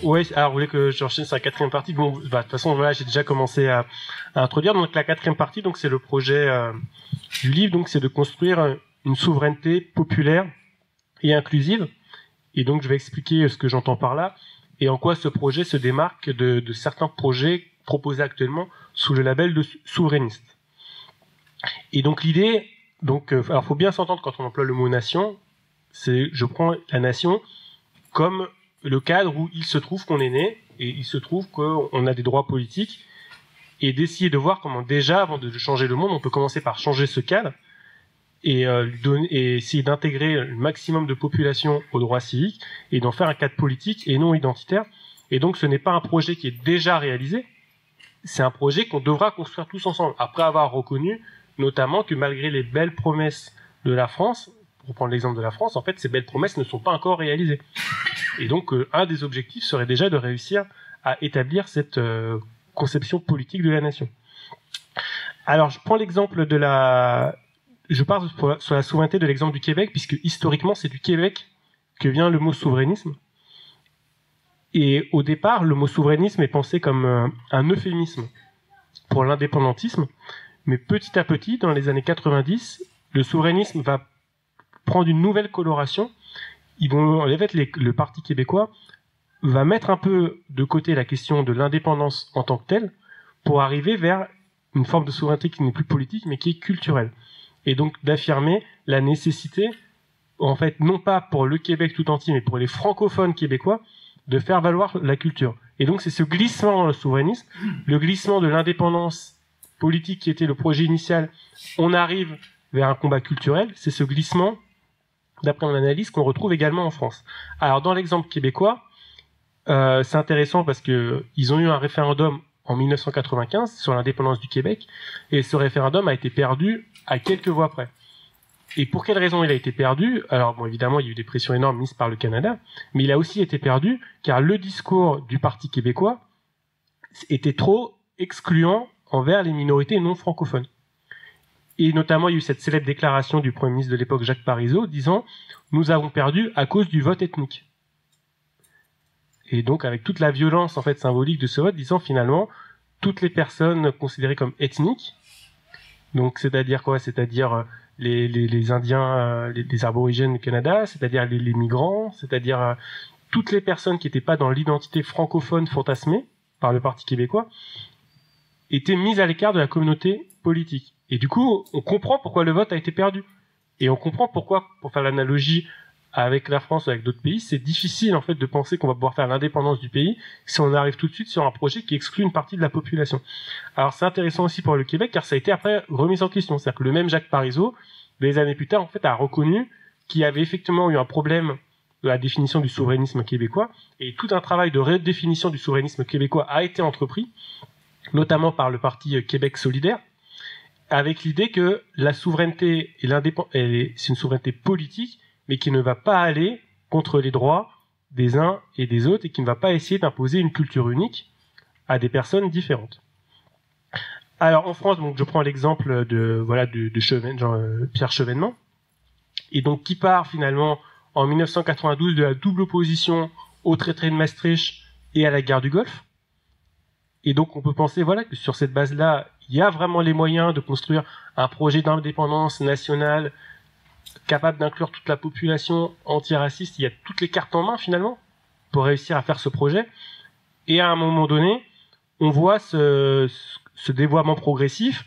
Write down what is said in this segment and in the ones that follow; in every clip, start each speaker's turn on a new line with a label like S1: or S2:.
S1: Ouais, alors vous voulez que j'enchaîne sur la quatrième partie? Bon, de toute façon, voilà, j'ai déjà commencé à introduire. Donc la quatrième partie, donc c'est le projet du livre, donc c'est de construire une souveraineté populaire et inclusive. Et donc je vais expliquer ce que j'entends par là et en quoi ce projet se démarque de certains projets proposés actuellement sous le label de souverainiste. Et donc l'idée, donc alors faut bien s'entendre quand on emploie le mot nation, c'est je prends la nation comme le cadre où il se trouve qu'on est né et il se trouve qu'on a des droits politiques et d'essayer de voir comment déjà, avant de changer le monde, on peut commencer par changer ce cadre et, essayer d'intégrer le maximum de population aux droits civiques et d'en faire un cadre politique et non identitaire. Et donc ce n'est pas un projet qui est déjà réalisé, c'est un projet qu'on devra construire tous ensemble, après avoir reconnu notamment que malgré les belles promesses de la France, pour prendre l'exemple de la France, en fait ces belles promesses ne sont pas encore réalisées. Et donc, un des objectifs serait déjà de réussir à établir cette conception politique de la nation. Alors, je prends l'exemple de je pars sur la souveraineté de l'exemple du Québec, puisque historiquement, c'est du Québec que vient le mot souverainisme. Et au départ, le mot souverainisme est pensé comme un euphémisme pour l'indépendantisme. Mais petit à petit, dans les années 90, le souverainisme va prendre une nouvelle coloration. Le Parti québécois va mettre un peu de côté la question de l'indépendance en tant que telle pour arriver vers une forme de souveraineté qui n'est plus politique mais qui est culturelle. Et donc d'affirmer la nécessité, en fait, non pas pour le Québec tout entier mais pour les francophones québécois, de faire valoir la culture. Et donc c'est ce glissement dans le souverainisme, le glissement de l'indépendance politique qui était le projet initial, on arrive vers un combat culturel, c'est ce glissement d'après mon analyse, qu'on retrouve également en France. Alors, dans l'exemple québécois, c'est intéressant parce que ils ont eu un référendum en 1995 sur l'indépendance du Québec, et ce référendum a été perdu à quelques voix près. Et pour quelle raison il a été perdu? Alors, bon, évidemment, il y a eu des pressions énormes mises par le Canada, mais il a aussi été perdu car le discours du Parti québécois était trop excluant envers les minorités non francophones. Et notamment, il y a eu cette célèbre déclaration du Premier ministre de l'époque, Jacques Parizeau, disant « Nous avons perdu à cause du vote ethnique ». Et donc, avec toute la violence en fait symbolique de ce vote, disant finalement, toutes les personnes considérées comme ethniques, donc c'est-à-dire quoi? C'est-à-dire les Indiens, les aborigènes du Canada, c'est-à-dire les migrants, c'est-à-dire toutes les personnes qui n'étaient pas dans l'identité francophone fantasmée par le Parti québécois, étaient mises à l'écart de la communauté politique. Et du coup, on comprend pourquoi le vote a été perdu. Et on comprend pourquoi, pour faire l'analogie avec la France ou avec d'autres pays, c'est difficile en fait de penser qu'on va pouvoir faire l'indépendance du pays si on arrive tout de suite sur un projet qui exclut une partie de la population. Alors c'est intéressant aussi pour le Québec car ça a été après remis en question. C'est-à-dire que le même Jacques Parizeau, des années plus tard, en fait, a reconnu qu'il y avait effectivement eu un problème de la définition du souverainisme québécois et tout un travail de redéfinition du souverainisme québécois a été entrepris, notamment par le Parti Québec solidaire, avec l'idée que la souveraineté et c'est une souveraineté politique, mais qui ne va pas aller contre les droits des uns et des autres et qui ne va pas essayer d'imposer une culture unique à des personnes différentes. Alors en France, donc je prends l'exemple de Pierre Chevènement, et donc qui part finalement en 1992 de la double opposition au traité de Maastricht et à la guerre du Golfe. Et donc on peut penser que sur cette base-là, il y a vraiment les moyens de construire un projet d'indépendance nationale capable d'inclure toute la population antiraciste. Il y a toutes les cartes en main finalement pour réussir à faire ce projet. Et à un moment donné, on voit ce dévoiement progressif,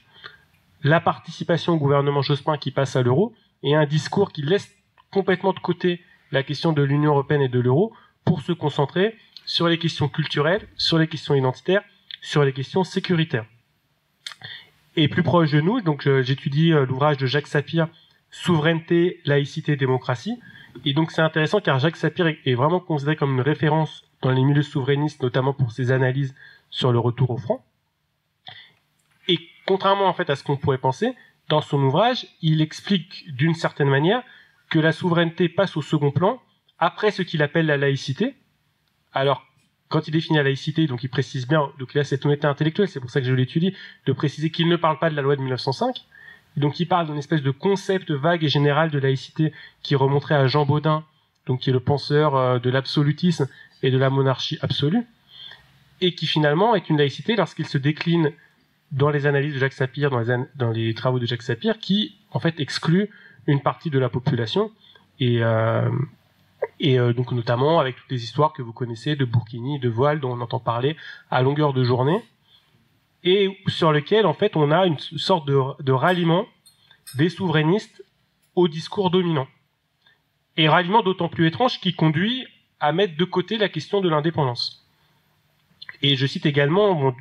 S1: la participation au gouvernement Jospin qui passe à l'euro, et un discours qui laisse complètement de côté la question de l'Union européenne et de l'euro pour se concentrer sur les questions culturelles, sur les questions identitaires, sur les questions sécuritaires. Et plus proche de nous, donc j'étudie l'ouvrage de Jacques Sapir, Souveraineté, laïcité, démocratie. Et donc c'est intéressant car Jacques Sapir est vraiment considéré comme une référence dans les milieux souverainistes, notamment pour ses analyses sur le retour au franc. Et contrairement en fait à ce qu'on pourrait penser, dans son ouvrage, il explique d'une certaine manière que la souveraineté passe au second plan après ce qu'il appelle la laïcité. Alors, quand il définit la laïcité, donc il précise bien, donc là cette honnêteté intellectuelle, c'est pour ça que je l'étudie, de préciser qu'il ne parle pas de la loi de 1905. Donc il parle d'une espèce de concept vague et général de laïcité qui remonterait à Jean Bodin, donc qui est le penseur de l'absolutisme et de la monarchie absolue, et qui finalement est une laïcité lorsqu'il se décline dans les analyses de Jacques Sapir, dans les travaux de Jacques Sapir, qui en fait exclut une partie de la population, et donc notamment avec toutes les histoires que vous connaissez de Burkini, de voile, dont on entend parler à longueur de journée, et sur lequel en fait on a une sorte de ralliement des souverainistes au discours dominant. Et ralliement d'autant plus étrange qui conduit à mettre de côté la question de l'indépendance. Et je cite également, bon,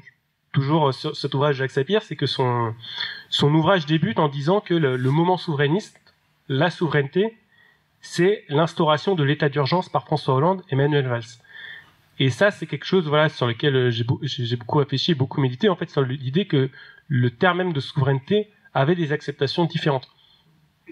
S1: toujours sur cet ouvrage de Jacques Sapir, c'est que son ouvrage débute en disant que le moment souverainiste, la souveraineté, c'est l'instauration de l'état d'urgence par François Hollande et Manuel Valls. Et ça, c'est quelque chose, voilà, sur lequel j'ai beaucoup réfléchi, beaucoup médité, en fait, sur l'idée que le terme même de souveraineté avait des acceptations différentes.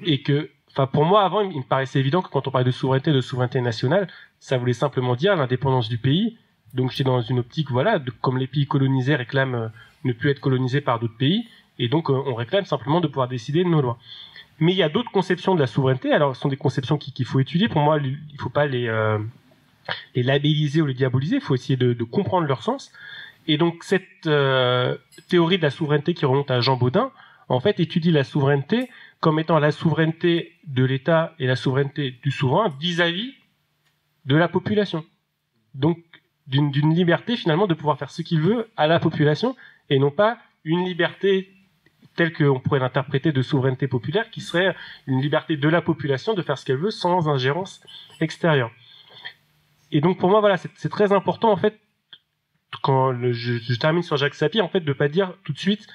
S1: Et que, enfin, pour moi, avant, il me paraissait évident que quand on parlait de souveraineté nationale, ça voulait simplement dire l'indépendance du pays. Donc, j'étais dans une optique, voilà, comme les pays colonisés réclament ne plus être colonisés par d'autres pays, et donc on réclame simplement de pouvoir décider de nos lois. Mais il y a d'autres conceptions de la souveraineté. Alors, ce sont des conceptions qu'il faut étudier. Pour moi, il ne faut pas les labelliser ou les diaboliser. Il faut essayer de comprendre leur sens. Et donc, cette théorie de la souveraineté qui remonte à Jean Bodin, en fait, étudie la souveraineté comme étant la souveraineté de l'État et la souveraineté du souverain vis-à-vis de la population. Donc, d'une liberté, finalement, de pouvoir faire ce qu'il veut à la population, et non pas une liberté telle qu'on pourrait l'interpréter de souveraineté populaire, qui serait une liberté de la population de faire ce qu'elle veut sans ingérence extérieure. Et donc pour moi, voilà, c'est très important en fait, quand je termine sur Jacques Sapir, en fait, de pas dire tout de suite,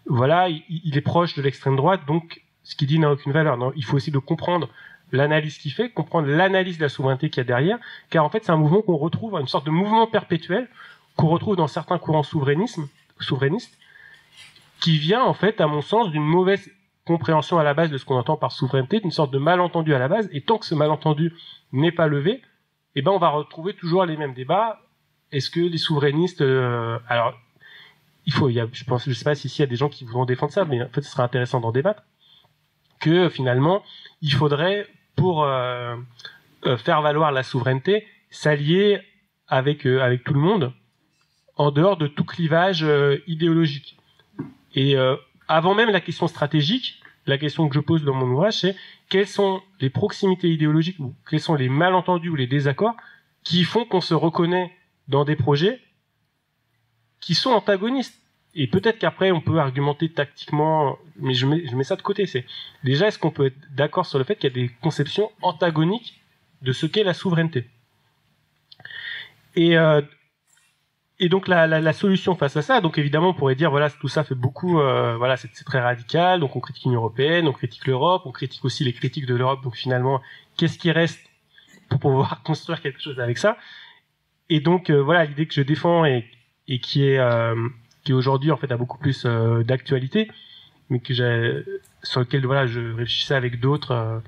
S1: voilà, il est proche de l'extrême droite, donc ce qu'il dit n'a aucune valeur. Non, il faut aussi de comprendre l'analyse qu'il fait, comprendre l'analyse de la souveraineté qu'il y a derrière, car en fait, c'est un mouvement qu'on retrouve, une sorte de mouvement perpétuel qu'on retrouve dans certains courants souverainistes, qui vient, en fait, à mon sens, d'une mauvaise compréhension à la base de ce qu'on entend par souveraineté, d'une sorte de malentendu à la base, et tant que ce malentendu n'est pas levé, eh ben, on va retrouver toujours les mêmes débats. Est-ce que les souverainistes, alors, je sais pas s'il y a des gens qui voudront défendre ça, mais en fait, ce serait intéressant d'en débattre, que finalement, il faudrait, pour faire valoir la souveraineté, s'allier avec tout le monde, en dehors de tout clivage idéologique. Et avant même la question stratégique, la question que je pose dans mon ouvrage, c'est quelles sont les proximités idéologiques, ou quels sont les malentendus ou les désaccords qui font qu'on se reconnaît dans des projets qui sont antagonistes. Et peut-être qu'après, on peut argumenter tactiquement, mais je mets ça de côté. C'est déjà, est-ce qu'on peut être d'accord sur le fait qu'il y a des conceptions antagoniques de ce qu'est la souveraineté? Et donc la solution face à ça, donc évidemment on pourrait dire voilà, tout ça fait beaucoup, voilà, c'est très radical, donc on critique l'Union européenne, on critique l'Europe, on critique aussi les critiques de l'Europe, donc finalement qu'est-ce qui reste pour pouvoir construire quelque chose avec ça? Et donc voilà, l'idée que je défends et qui est aujourd'hui en fait a beaucoup plus d'actualité, mais sur lequel voilà, je réfléchissais avec d'autres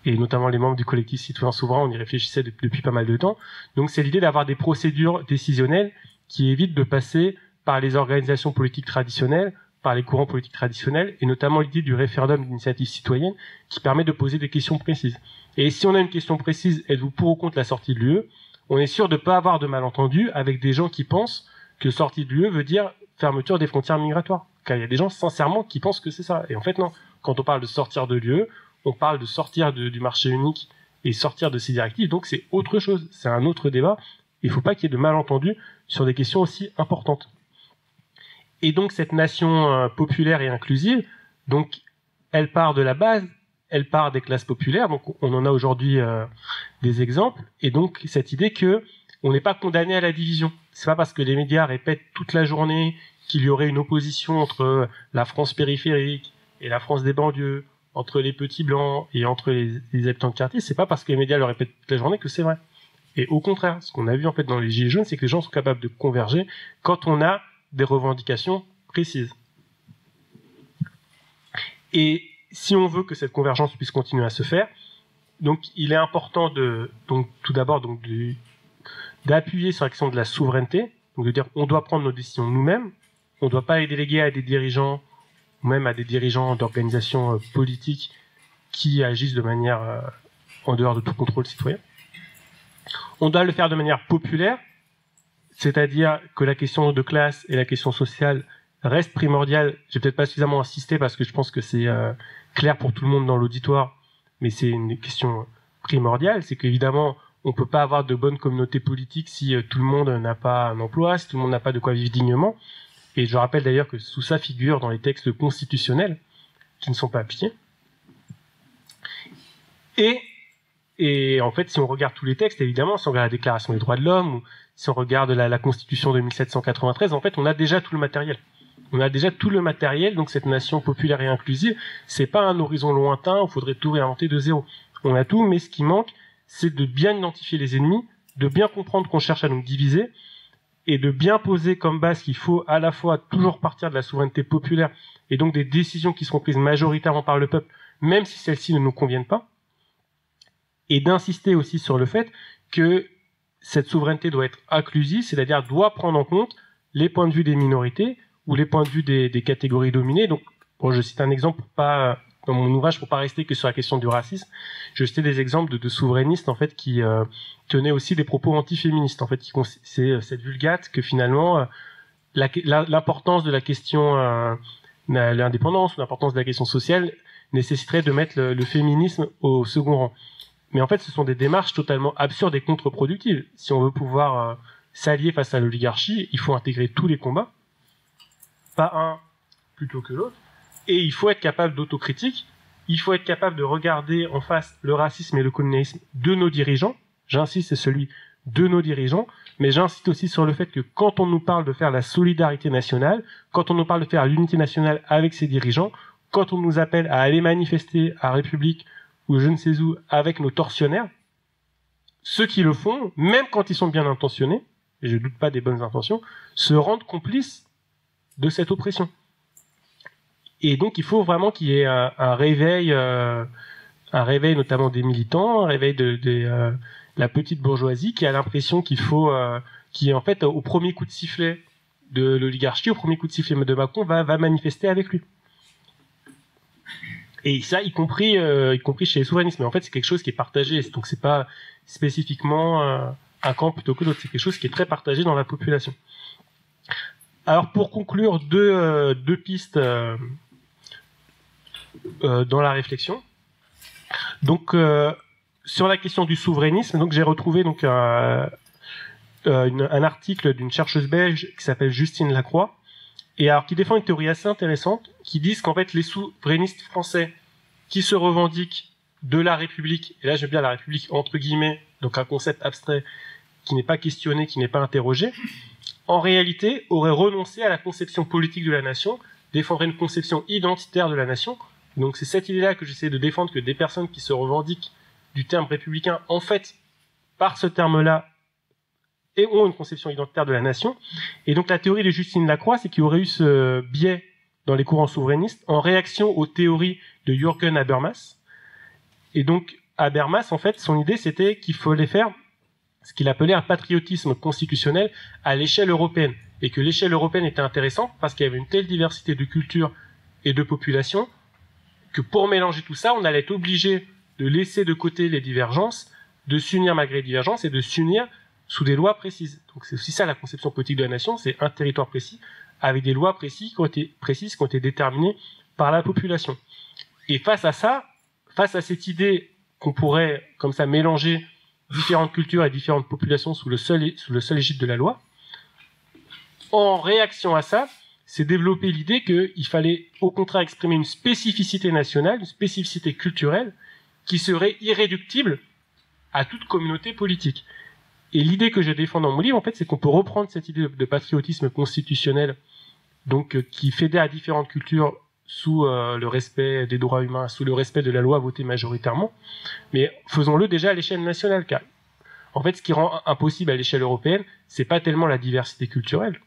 S1: et notamment les membres du collectif citoyen souverain, on y réfléchissait depuis pas mal de temps. Donc c'est l'idée d'avoir des procédures décisionnelles qui évitent de passer par les organisations politiques traditionnelles, par les courants politiques traditionnels, et notamment l'idée du référendum d'initiative citoyenne qui permet de poser des questions précises. Et si on a une question précise, êtes-vous pour ou contre la sortie de l'UE, on est sûr de ne pas avoir de malentendu avec des gens qui pensent que sortie de l'UE veut dire fermeture des frontières migratoires. Car il y a des gens sincèrement qui pensent que c'est ça. Et en fait non, quand on parle de sortir de l'UE, on parle de sortir du marché unique et sortir de ces directives, donc c'est autre chose, c'est un autre débat. Il ne faut pas qu'il y ait de malentendus sur des questions aussi importantes. Et donc cette nation populaire et inclusive, donc elle part de la base, elle part des classes populaires, donc on en a aujourd'hui des exemples, et donc cette idée que on n'est pas condamné à la division. C'est pas parce que les médias répètent toute la journée qu'il y aurait une opposition entre la France périphérique et la France des banlieues, entre les petits blancs et entre les habitants de quartier, c'est pas parce que les médias le répètent toute la journée que c'est vrai. Et au contraire, ce qu'on a vu en fait dans les Gilets jaunes, c'est que les gens sont capables de converger quand on a des revendications précises. Et si on veut que cette convergence puisse continuer à se faire, donc il est important tout d'abord d'appuyer sur la question de la souveraineté, donc de dire on doit prendre nos décisions nous-mêmes, on ne doit pas les déléguer à des dirigeants ou même à des dirigeants d'organisations politiques qui agissent de manière en dehors de tout contrôle citoyen. On doit le faire de manière populaire, c'est-à-dire que la question de classe et la question sociale restent primordiales. J'ai peut-être pas suffisamment insisté parce que je pense que c'est clair pour tout le monde dans l'auditoire, mais c'est une question primordiale. C'est qu'évidemment, on peut pas avoir de bonne communauté politique si tout le monde n'a pas un emploi, si tout le monde n'a pas de quoi vivre dignement. Et je rappelle d'ailleurs que sous ça figure dans les textes constitutionnels qui ne sont pas appliqués. Et en fait, si on regarde tous les textes, évidemment, si on regarde la Déclaration des droits de l'homme, ou si on regarde la Constitution de 1793, en fait, on a déjà tout le matériel. On a déjà tout le matériel, donc cette nation populaire et inclusive, c'est pas un horizon lointain où il faudrait tout réinventer de zéro. On a tout, mais ce qui manque, c'est de bien identifier les ennemis, de bien comprendre qu'on cherche à nous diviser, et de bien poser comme base qu'il faut à la fois toujours partir de la souveraineté populaire, et donc des décisions qui seront prises majoritairement par le peuple, même si celles-ci ne nous conviennent pas, et d'insister aussi sur le fait que cette souveraineté doit être inclusive, c'est-à-dire doit prendre en compte les points de vue des minorités ou les points de vue des catégories dominées. Donc, bon, je cite un exemple pour pas, dans mon ouvrage, pour pas rester que sur la question du racisme, je citais des exemples de souverainistes en fait qui tenaient aussi des propos antiféministes. En fait, c'est cette vulgate que finalement l'importance de la question l'indépendance, l'importance de la question sociale nécessiterait de mettre le féminisme au second rang. Mais en fait, ce sont des démarches totalement absurdes et contre-productives. Si on veut pouvoir s'allier face à l'oligarchie, il faut intégrer tous les combats, pas un plutôt que l'autre, et il faut être capable d'autocritique, il faut être capable de regarder en face le racisme et le colonialisme de nos dirigeants, j'insiste, c'est celui de nos dirigeants, mais j'insiste aussi sur le fait que quand on nous parle de faire la solidarité nationale, quand on nous parle de faire l'unité nationale avec ses dirigeants, quand on nous appelle à aller manifester à République ou je ne sais où avec nos tortionnaires, ceux qui le font, même quand ils sont bien intentionnés, et je ne doute pas des bonnes intentions, se rendent complices de cette oppression. Et donc il faut vraiment qu'il y ait un réveil notamment des militants, un réveil de la petite bourgeoisie qui a l'impression qu'il faut, qui en fait au premier coup de sifflet de l'oligarchie, au premier coup de sifflet de Macron, va manifester avec lui. Et ça, y compris chez les souverainistes. Mais en fait, c'est quelque chose qui est partagé. Donc, c'est pas spécifiquement un camp plutôt que l'autre. C'est quelque chose qui est très partagé dans la population. Alors, pour conclure, deux pistes dans la réflexion. Donc, sur la question du souverainisme, donc j'ai retrouvé donc un article d'une chercheuse belge qui s'appelle Justine Lacroix, et alors qui défend une théorie assez intéressante, qui dit qu'en fait les souverainistes français qui se revendiquent de la République, et là j'aime bien la République entre guillemets, donc un concept abstrait qui n'est pas questionné, qui n'est pas interrogé, en réalité auraient renoncé à la conception politique de la nation, défendraient une conception identitaire de la nation. Donc c'est cette idée-là que j'essaie de défendre, que des personnes qui se revendiquent du terme républicain, en fait, par ce terme-là, et ont une conception identitaire de la nation. Et donc la théorie de Justine Lacroix, c'est qu'il y aurait eu ce biais dans les courants souverainistes en réaction aux théories de Jürgen Habermas. Et donc Habermas, en fait, son idée, c'était qu'il fallait faire ce qu'il appelait un patriotisme constitutionnel à l'échelle européenne. Et que l'échelle européenne était intéressante parce qu'il y avait une telle diversité de cultures et de populations que pour mélanger tout ça, on allait être obligé de laisser de côté les divergences, de s'unir malgré les divergences et de s'unir sous des lois précises. Donc c'est aussi ça la conception politique de la nation, c'est un territoire précis avec des lois précises qui ont été déterminées par la population. Et face à ça, face à cette idée qu'on pourrait comme ça mélanger différentes cultures et différentes populations sous le seul égide de la loi, en réaction à ça, c'est développer l'idée qu'il fallait au contraire exprimer une spécificité nationale, une spécificité culturelle qui serait irréductible à toute communauté politique. Et l'idée que je défends dans mon livre, en fait, c'est qu'on peut reprendre cette idée de patriotisme constitutionnel, donc qui fédère différentes cultures sous le respect des droits humains, sous le respect de la loi votée majoritairement, mais faisons-le déjà à l'échelle nationale, car En fait, ce qui rend impossible à l'échelle européenne, c'est pas tellement la diversité culturelle,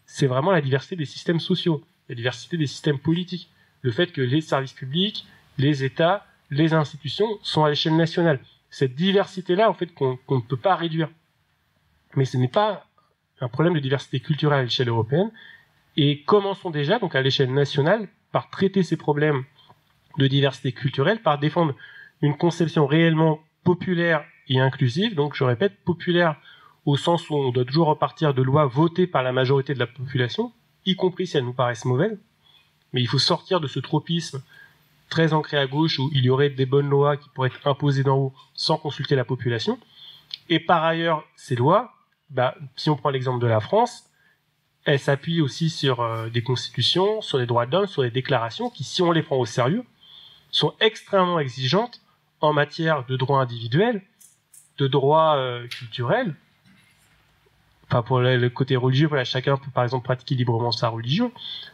S1: c'est vraiment la diversité des systèmes sociaux, la diversité des systèmes politiques, le fait que les services publics, les États, les institutions sont à l'échelle nationale. Cette diversité-là, en fait, qu'on ne peut pas réduire. Mais ce n'est pas un problème de diversité culturelle à l'échelle européenne. Et commençons déjà, donc à l'échelle nationale, par traiter ces problèmes de diversité culturelle, par défendre une conception réellement populaire et inclusive. Donc, je répète, populaire au sens où on doit toujours repartir de lois votées par la majorité de la population, y compris si elles nous paraissent mauvaises. Mais il faut sortir de ce tropisme très ancré à gauche où il y aurait des bonnes lois qui pourraient être imposées d'en haut sans consulter la population. Et par ailleurs, ces lois, si on prend l'exemple de la France, elles s'appuient aussi sur des constitutions, sur les droits de l'homme, sur des déclarations qui, si on les prend au sérieux, sont extrêmement exigeantes en matière de droits individuels, de droits culturels. Enfin, pour le côté religieux, voilà, chacun peut par exemple pratiquer librement sa religion.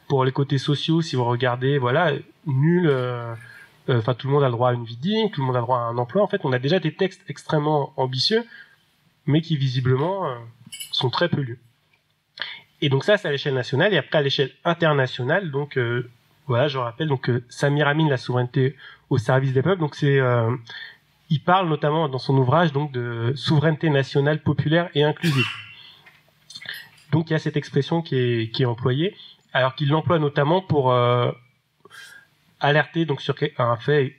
S1: Pour les côtés sociaux, si vous regardez, voilà, tout le monde a le droit à une vie digne, tout le monde a le droit à un emploi. En fait, on a déjà des textes extrêmement ambitieux, mais qui visiblement sont très peu lus. Et donc ça, c'est à l'échelle nationale. Et après, à l'échelle internationale, donc voilà, je rappelle, donc Samir Amin, la souveraineté au service des peuples. Donc il parle notamment dans son ouvrage donc de souveraineté nationale populaire et inclusive. Donc il y a cette expression qui est employée, alors qu'il l'emploie notamment pour alerter donc sur un fait,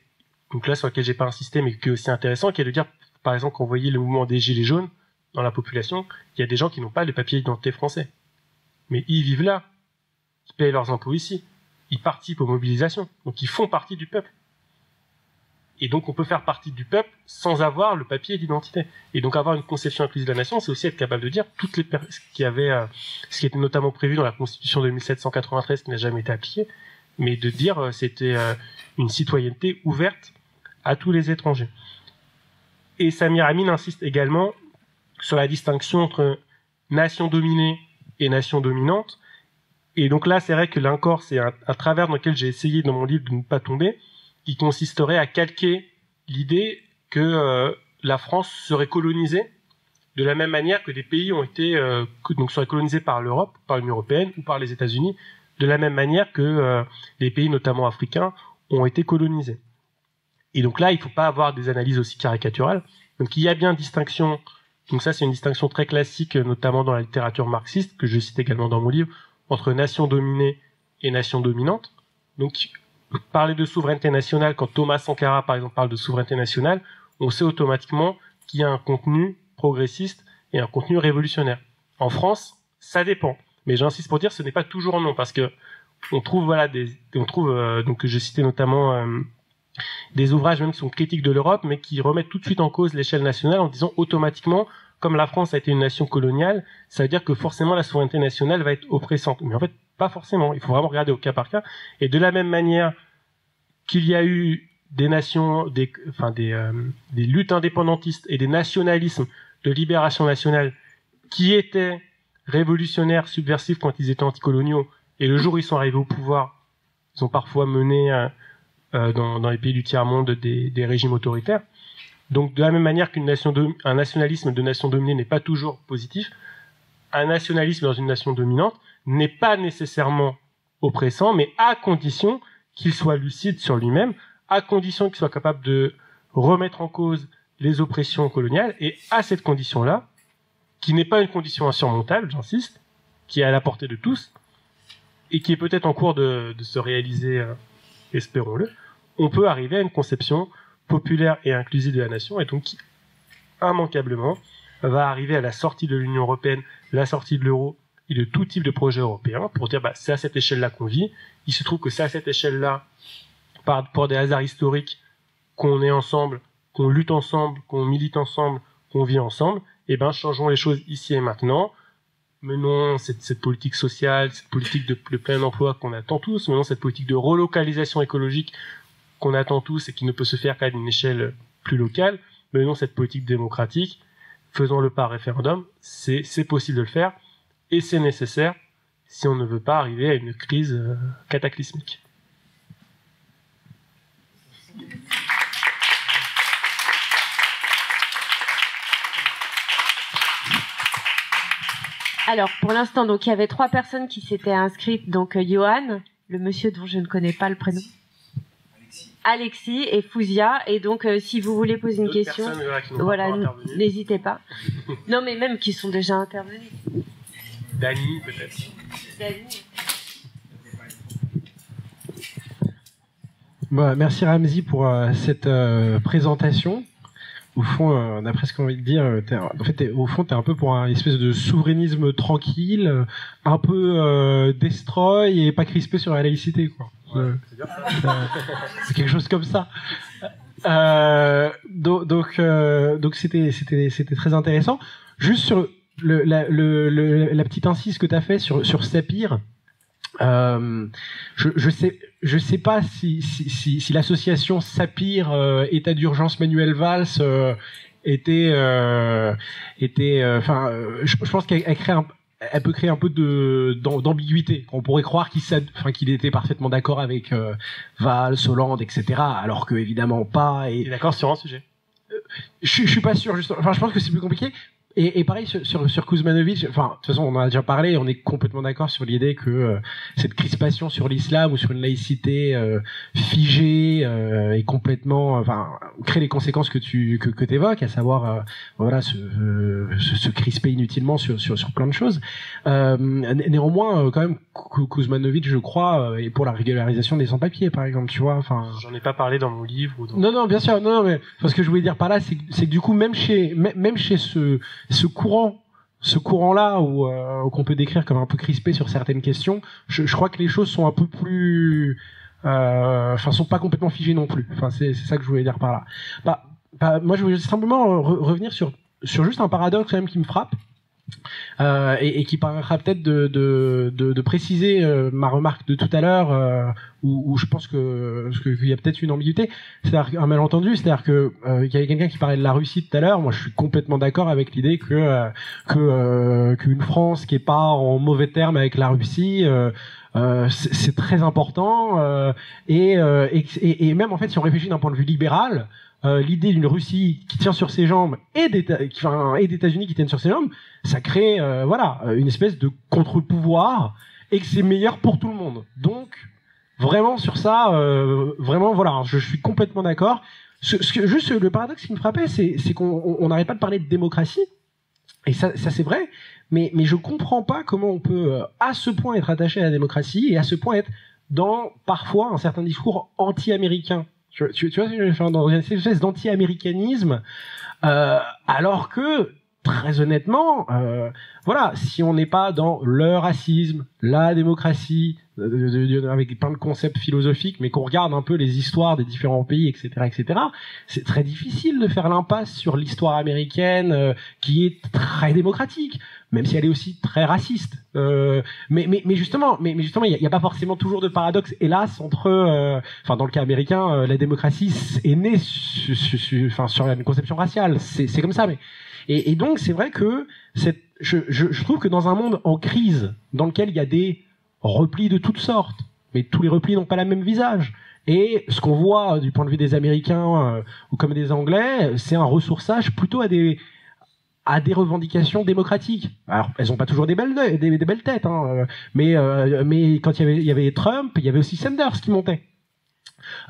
S1: donc là sur lequel j'ai pas insisté, mais qui est aussi intéressant, qui est de dire, par exemple, quand vous voyez le mouvement des Gilets jaunes dans la population, il y a des gens qui n'ont pas les papiers d'identité français, mais ils vivent là, ils payent leurs impôts ici, ils participent aux mobilisations, donc ils font partie du peuple. Et donc, on peut faire partie du peuple sans avoir le papier d'identité. Et donc, avoir une conception inclusive de la nation, c'est aussi être capable de dire toutes les ce qui était notamment prévu dans la Constitution de 1793, qui n'a jamais été appliquée, mais de dire c'était une citoyenneté ouverte à tous les étrangers. Et Samir Amin insiste également sur la distinction entre nation dominée et nation dominante. Et donc là, c'est vrai que là encore, c'est un travers dans lequel j'ai essayé dans mon livre de ne pas tomber, qui consisterait à calquer l'idée que la France serait colonisée de la même manière que des pays ont été donc seraient colonisés par l'Europe, par l'Union européenne ou par les États-Unis, de la même manière que les pays notamment africains ont été colonisés. Et donc là, il ne faut pas avoir des analyses aussi caricaturales. Donc il y a bien distinction. Donc ça, c'est une distinction très classique, notamment dans la littérature marxiste, que je cite également dans mon livre, entre nation dominée et nation dominante. Donc parler de souveraineté nationale, quand Thomas Sankara, par exemple, parle de souveraineté nationale, on sait automatiquement qu'il y a un contenu progressiste et un contenu révolutionnaire. En France, ça dépend. Mais j'insiste pour dire que ce n'est pas toujours non, parce que on trouve, voilà, donc je citais notamment des ouvrages même qui sont critiques de l'Europe, mais qui remettent tout de suite en cause l'échelle nationale en disant automatiquement, comme la France a été une nation coloniale, ça veut dire que forcément la souveraineté nationale va être oppressante. Mais en fait, pas forcément. Il faut vraiment regarder au cas par cas. Et de la même manière qu'il y a eu des nations, des luttes indépendantistes et des nationalismes de libération nationale qui étaient révolutionnaires, subversifs quand ils étaient anticoloniaux, et le jour où ils sont arrivés au pouvoir, ils ont parfois mené dans les pays du tiers-monde des régimes autoritaires. Donc de la même manière qu'un nationalisme de nation dominée n'est pas toujours positif, un nationalisme dans une nation dominante n'est pas nécessairement oppressant, mais à condition qu'il soit lucide sur lui-même, à condition qu'il soit capable de remettre en cause les oppressions coloniales, et à cette condition-là, qui n'est pas une condition insurmontable, j'insiste, qui est à la portée de tous, et qui est peut-être en cours de se réaliser, espérons-le, on peut arriver à une conception populaire et inclusive de la nation, et donc qui, immanquablement, va arriver à la sortie de l'Union européenne, la sortie de l'euro, et de tout type de projet européen, pour dire c'est à cette échelle-là qu'on vit. Il se trouve que c'est à cette échelle-là, pour des hasards historiques, qu'on est ensemble, qu'on lutte ensemble, qu'on milite ensemble, qu'on vit ensemble. Et changeons les choses ici et maintenant. Menons cette politique sociale, cette politique de plein emploi qu'on attend tous, menons cette politique de relocalisation écologique qu'on attend tous et qui ne peut se faire qu'à une échelle plus locale. Menons cette politique démocratique, faisons-le par référendum, c'est possible de le faire. Et c'est nécessaire si on ne veut pas arriver à une crise cataclysmique.
S2: Alors, pour l'instant, donc il y avait 3 personnes qui s'étaient inscrites. Donc, Johan, le monsieur dont je ne connais pas le prénom. Alexis et Fouzia. Et donc, si vous voulez poser une question, voilà, n'hésitez pas. Non, mais même qui sont déjà intervenus.
S1: Dany, peut-être.
S2: Dany.
S3: Bon, merci Ramzi pour cette présentation. Au fond, on a presque envie de dire, au fond, t'es un peu pour un espèce de souverainisme tranquille, un peu destroy et pas crispé sur la laïcité, quoi. Ouais, c'est quelque chose comme ça. Donc c'était très intéressant. Juste sur la petite incise que t'as fait sur Sapir. Je sais pas si l'association Sapir État d'urgence Manuel Valls était je pense qu'elle peut créer un peu d'ambiguïté. On pourrait croire qu'il était parfaitement d'accord avec Valls, Hollande, etc. alors que évidemment pas.
S1: Et d'accord sur un sujet.
S3: Je suis pas sûr. Je pense que c'est plus compliqué. Et pareil sur Kuzmanovic, enfin de toute façon on en a déjà parlé, on est complètement d'accord sur l'idée que cette crispation sur l'islam ou sur une laïcité figée et complètement, crée les conséquences que t'évoques, à savoir voilà se crisper inutilement sur plein de choses. Néanmoins quand même Kuzmanovic, je crois, est pour la régularisation des sans-papiers par exemple, tu vois. Enfin,
S1: j'en ai pas parlé dans mon livre. Ou dans...
S3: Non bien sûr, non mais ce que je voulais dire par là, c'est que du coup même chez ce courant-là qu'on peut décrire comme un peu crispé sur certaines questions, je crois que les choses sont un peu plus, sont pas complètement figées non plus. Enfin, c'est ça que je voulais dire par là. Moi, je voulais simplement revenir sur juste un paradoxe quand même qui me frappe. Et qui permettra peut-être de préciser ma remarque de tout à l'heure où je pense qu'il y a peut-être une ambiguïté, c'est-à-dire un malentendu, c'est-à-dire que il y avait quelqu'un qui parlait de la Russie tout à l'heure. Moi, je suis complètement d'accord avec l'idée qu'une France qui est pas en mauvais termes avec la Russie, c'est très important et même en fait si on réfléchit d'un point de vue libéral, l'idée d'une Russie qui tient sur ses jambes et d'États-Unis qui tiennent sur ses jambes, ça crée une espèce de contre-pouvoir et que c'est meilleur pour tout le monde. Donc vraiment sur ça, je suis complètement d'accord. Juste le paradoxe qui me frappait, c'est qu'on n'arrête pas de parler de démocratie, et ça c'est vrai, mais je comprends pas comment on peut à ce point être attaché à la démocratie et à ce point être dans parfois un certain discours anti-américain. Tu vois, dans une espèce d'anti-américanisme, alors que, très honnêtement, si on n'est pas dans le racisme, la démocratie, avec plein de concepts philosophiques, mais qu'on regarde un peu les histoires des différents pays, etc., c'est très difficile de faire l'impasse sur l'histoire américaine, qui est très démocratique, même si elle est aussi très raciste. Mais justement, il n'y a pas forcément toujours de paradoxe, hélas, entre, dans le cas américain, la démocratie est née sur une conception raciale. C'est comme ça, mais et donc c'est vrai que je trouve que dans un monde en crise, dans lequel il y a des replis de toutes sortes, mais tous les replis n'ont pas le même visage. Et ce qu'on voit du point de vue des Américains ou comme des Anglais, c'est un ressourçage plutôt à des revendications démocratiques. Alors, elles ont pas toujours des belles têtes, hein, mais quand il y avait Trump, il y avait aussi Sanders qui montait.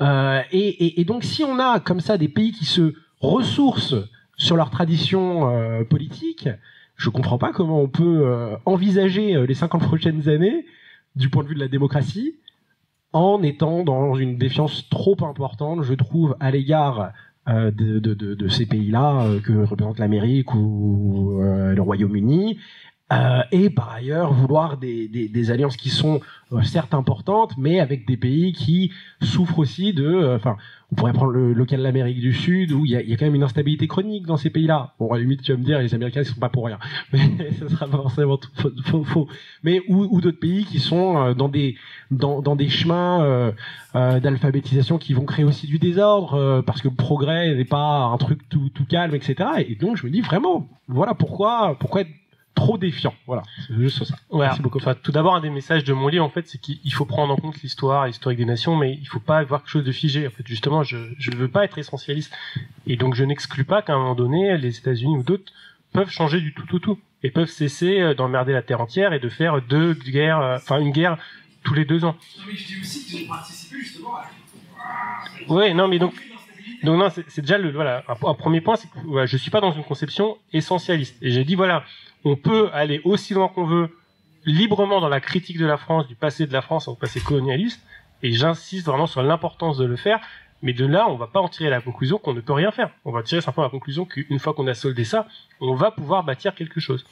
S3: Et donc, si on a comme ça des pays qui se ressourcent sur leur tradition politique, je comprends pas comment on peut envisager les 50 prochaines années du point de vue de la démocratie en étant dans une défiance trop importante, je trouve, à l'égard de ces pays-là que représente l'Amérique ou le Royaume-Uni, et par ailleurs vouloir des alliances qui sont certes importantes, mais avec des pays qui souffrent aussi on pourrait prendre le cas de l'Amérique du Sud, où il y a quand même une instabilité chronique dans ces pays-là. Bon, à la limite, tu vas me dire, les Américains, ils sont pas pour rien. Mais ce sera pas forcément faux. Mais, ou d'autres pays qui sont dans des chemins d'alphabétisation qui vont créer aussi du désordre, parce que le progrès n'est pas un truc tout calme, etc. Et donc, je me dis vraiment, voilà pourquoi être trop défiant. Voilà, c'est juste ça.
S1: Ouais, merci beaucoup. Tout d'abord, un des messages de mon livre, en fait, c'est qu'il faut prendre en compte l'histoire des nations, mais il faut pas avoir quelque chose de figé. En fait, justement, je ne veux pas être essentialiste. Et donc, je n'exclus pas qu'à un moment donné, les États-Unis ou d'autres peuvent changer du tout. et peuvent cesser d'emmerder la terre entière et de faire une guerre tous les 2 ans.
S4: Non, mais je dis aussi qu'ils ont participé justement à...
S1: Oui, non, mais donc non, c'est déjà un premier point, c'est que voilà, je suis pas dans une conception essentialiste. Et j'ai dit voilà, on peut aller aussi loin qu'on veut, librement dans la critique de la France, du passé de la France, au passé colonialiste, et j'insiste vraiment sur l'importance de le faire. Mais de là, on va pas en tirer la conclusion qu'on ne peut rien faire. On va tirer simplement la conclusion qu'une fois qu'on a soldé ça, on va pouvoir bâtir quelque chose.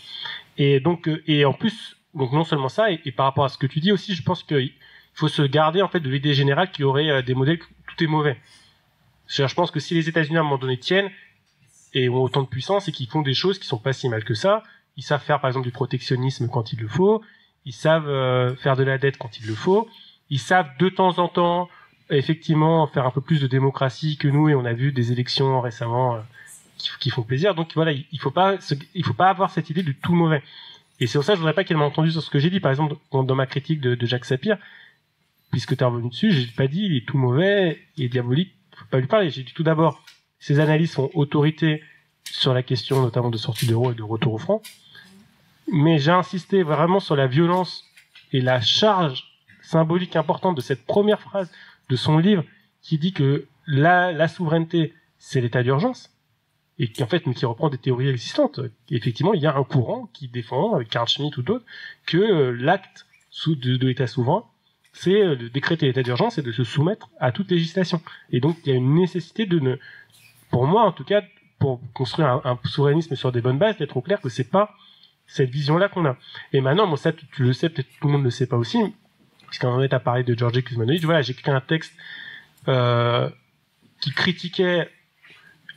S1: Et donc, et en plus, donc non seulement ça, et par rapport à ce que tu dis aussi, je pense qu'il faut se garder en fait de l'idée générale qu'il y aurait des modèles où tout est mauvais. Je pense que si les États-Unis à un moment donné tiennent et ont autant de puissance et qu'ils font des choses qui sont pas si mal que ça, ils savent faire par exemple du protectionnisme quand il le faut, ils savent faire de la dette quand il le faut, ils savent de temps en temps effectivement faire un peu plus de démocratie que nous, et on a vu des élections récemment qui font plaisir. Donc voilà, il faut pas avoir cette idée du tout mauvais. Et c'est pour ça que je voudrais pas qu'elle m'ait entendu sur ce que j'ai dit. Par exemple, dans ma critique de Jacques Sapir, puisque tu es revenu dessus, j'ai pas dit il est tout mauvais, il est diabolique, faut pas lui parler. J'ai dit tout d'abord, ses analyses font autorité sur la question notamment de sortie d'euro et de retour au franc. Mais j'ai insisté vraiment sur la violence et la charge symbolique importante de cette première phrase de son livre qui dit que la souveraineté, c'est l'état d'urgence, et qui en fait, qui reprend des théories existantes. Et effectivement, il y a un courant qui défend, avec Carl Schmitt ou d'autres, que l'acte de l'état souverain, c'est de décréter l'état d'urgence et de se soumettre à toute législation. Et donc, il y a une nécessité pour moi en tout cas, pour construire un souverainisme sur des bonnes bases, d'être au clair que c'est pas cette vision-là qu'on a. Et maintenant, bon, ça, tu le sais, peut-être tout le monde ne le sait pas aussi, puisqu'on est à parler de Georgi Kuzmanovic, voilà, j'ai écrit un texte qui critiquait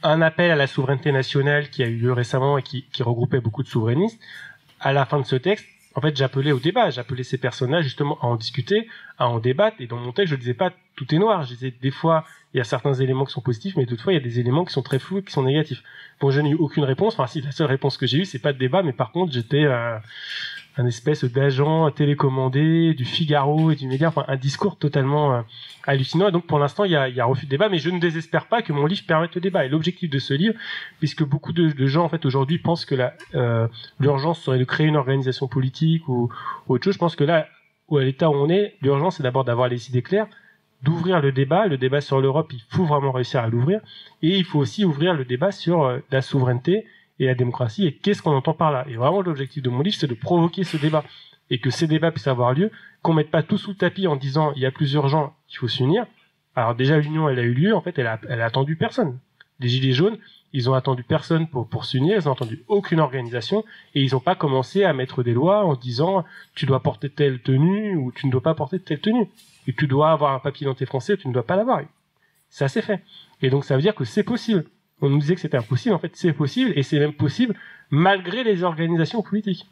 S1: un appel à la souveraineté nationale qui a eu lieu récemment et qui regroupait beaucoup de souverainistes. À la fin de ce texte, en fait, j'appelais au débat, j'appelais ces personnages justement à en discuter, à en débattre, et dans mon texte, je disais pas tout est noir, je disais des fois, il y a certains éléments qui sont positifs, mais d'autres fois, il y a des éléments qui sont très flous et qui sont négatifs. Bon, je n'ai eu aucune réponse, enfin si, la seule réponse que j'ai eue, c'est pas de débat, mais par contre, j'étais un espèce d'agent télécommandé du Figaro et du Média, enfin un discours totalement hallucinant. Et donc pour l'instant, il y a refus de débat, mais je ne désespère pas que mon livre permette le débat. Et l'objectif de ce livre, puisque beaucoup de gens en fait aujourd'hui pensent que l'urgence serait de créer une organisation politique ou autre chose, je pense que là, à l'état où on est, l'urgence c'est d'abord d'avoir les idées claires, d'ouvrir le débat sur l'Europe, il faut vraiment réussir à l'ouvrir, et il faut aussi ouvrir le débat sur la souveraineté et la démocratie, et qu'est-ce qu'on entend par là. Et vraiment, l'objectif de mon livre, c'est de provoquer ce débat, et que ces débats puissent avoir lieu, qu'on mette pas tout sous le tapis en disant il y a plus urgent, il faut s'unir. Alors déjà, l'union, elle a eu lieu, en fait, elle a attendu personne. Les Gilets jaunes, ils ont attendu personne pour s'unir, ils ont attendu aucune organisation, et ils n'ont pas commencé à mettre des lois en disant tu dois porter telle tenue, ou tu ne dois pas porter telle tenue, et tu dois avoir un papier d'identité français, ou tu ne dois pas l'avoir. Ça s'est fait. Et donc ça veut dire que c'est possible. On nous disait que c'était impossible, en fait c'est possible, et c'est même possible malgré les organisations politiques.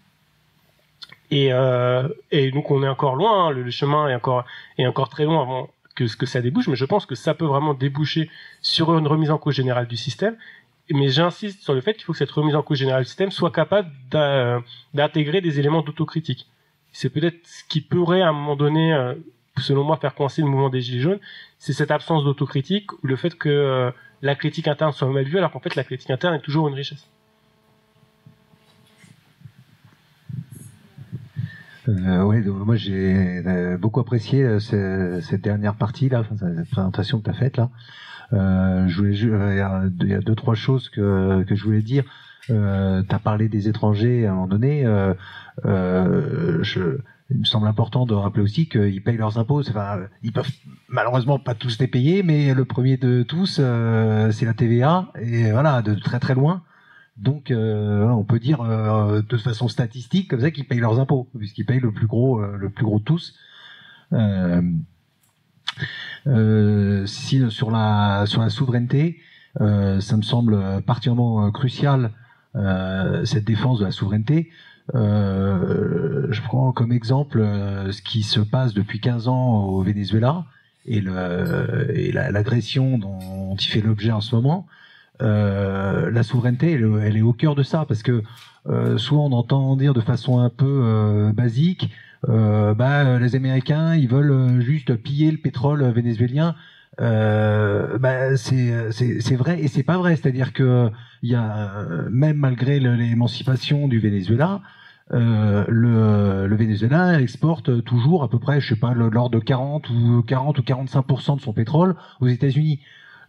S1: Et donc on est encore loin, hein, le chemin est encore très long avant que ça débouche, mais je pense que ça peut vraiment déboucher sur une remise en cause générale du système. Mais j'insiste sur le fait qu'il faut que cette remise en cause générale du système soit capable d'intégrer des éléments d'autocritique. C'est peut-être ce qui pourrait à un moment donné, selon moi, faire coincer le mouvement des Gilets jaunes, c'est cette absence d'autocritique, ou le fait que la critique interne soit mal vue, alors qu'en fait la critique interne est toujours une richesse.
S5: Oui, moi j'ai beaucoup apprécié cette dernière partie là, cette présentation que tu as faite là. Il y a deux trois choses que je voulais dire. Tu as parlé des étrangers à un moment donné. Il me semble important de rappeler aussi qu'ils payent leurs impôts. Enfin, ils peuvent malheureusement pas tous les payer, mais le premier de tous, c'est la TVA, et voilà, de très très loin. Donc, on peut dire de façon statistique comme ça qu'ils payent leurs impôts, puisqu'ils payent le plus gros de tous. Si sur la souveraineté, ça me semble particulièrement crucial, cette défense de la souveraineté. Je prends comme exemple ce qui se passe depuis 15 ans au Venezuela et l'agression dont il fait l'objet en ce moment. La souveraineté, elle est au cœur de ça, parce que souvent on entend dire de façon un peu basique, les Américains, ils veulent juste piller le pétrole vénézuélien. c'est vrai et c'est pas vrai. C'est-à-dire que il y a même malgré l'émancipation du Venezuela, le Venezuela exporte toujours à peu près, je sais pas, l'ordre de 40 ou 45% de son pétrole aux États-Unis.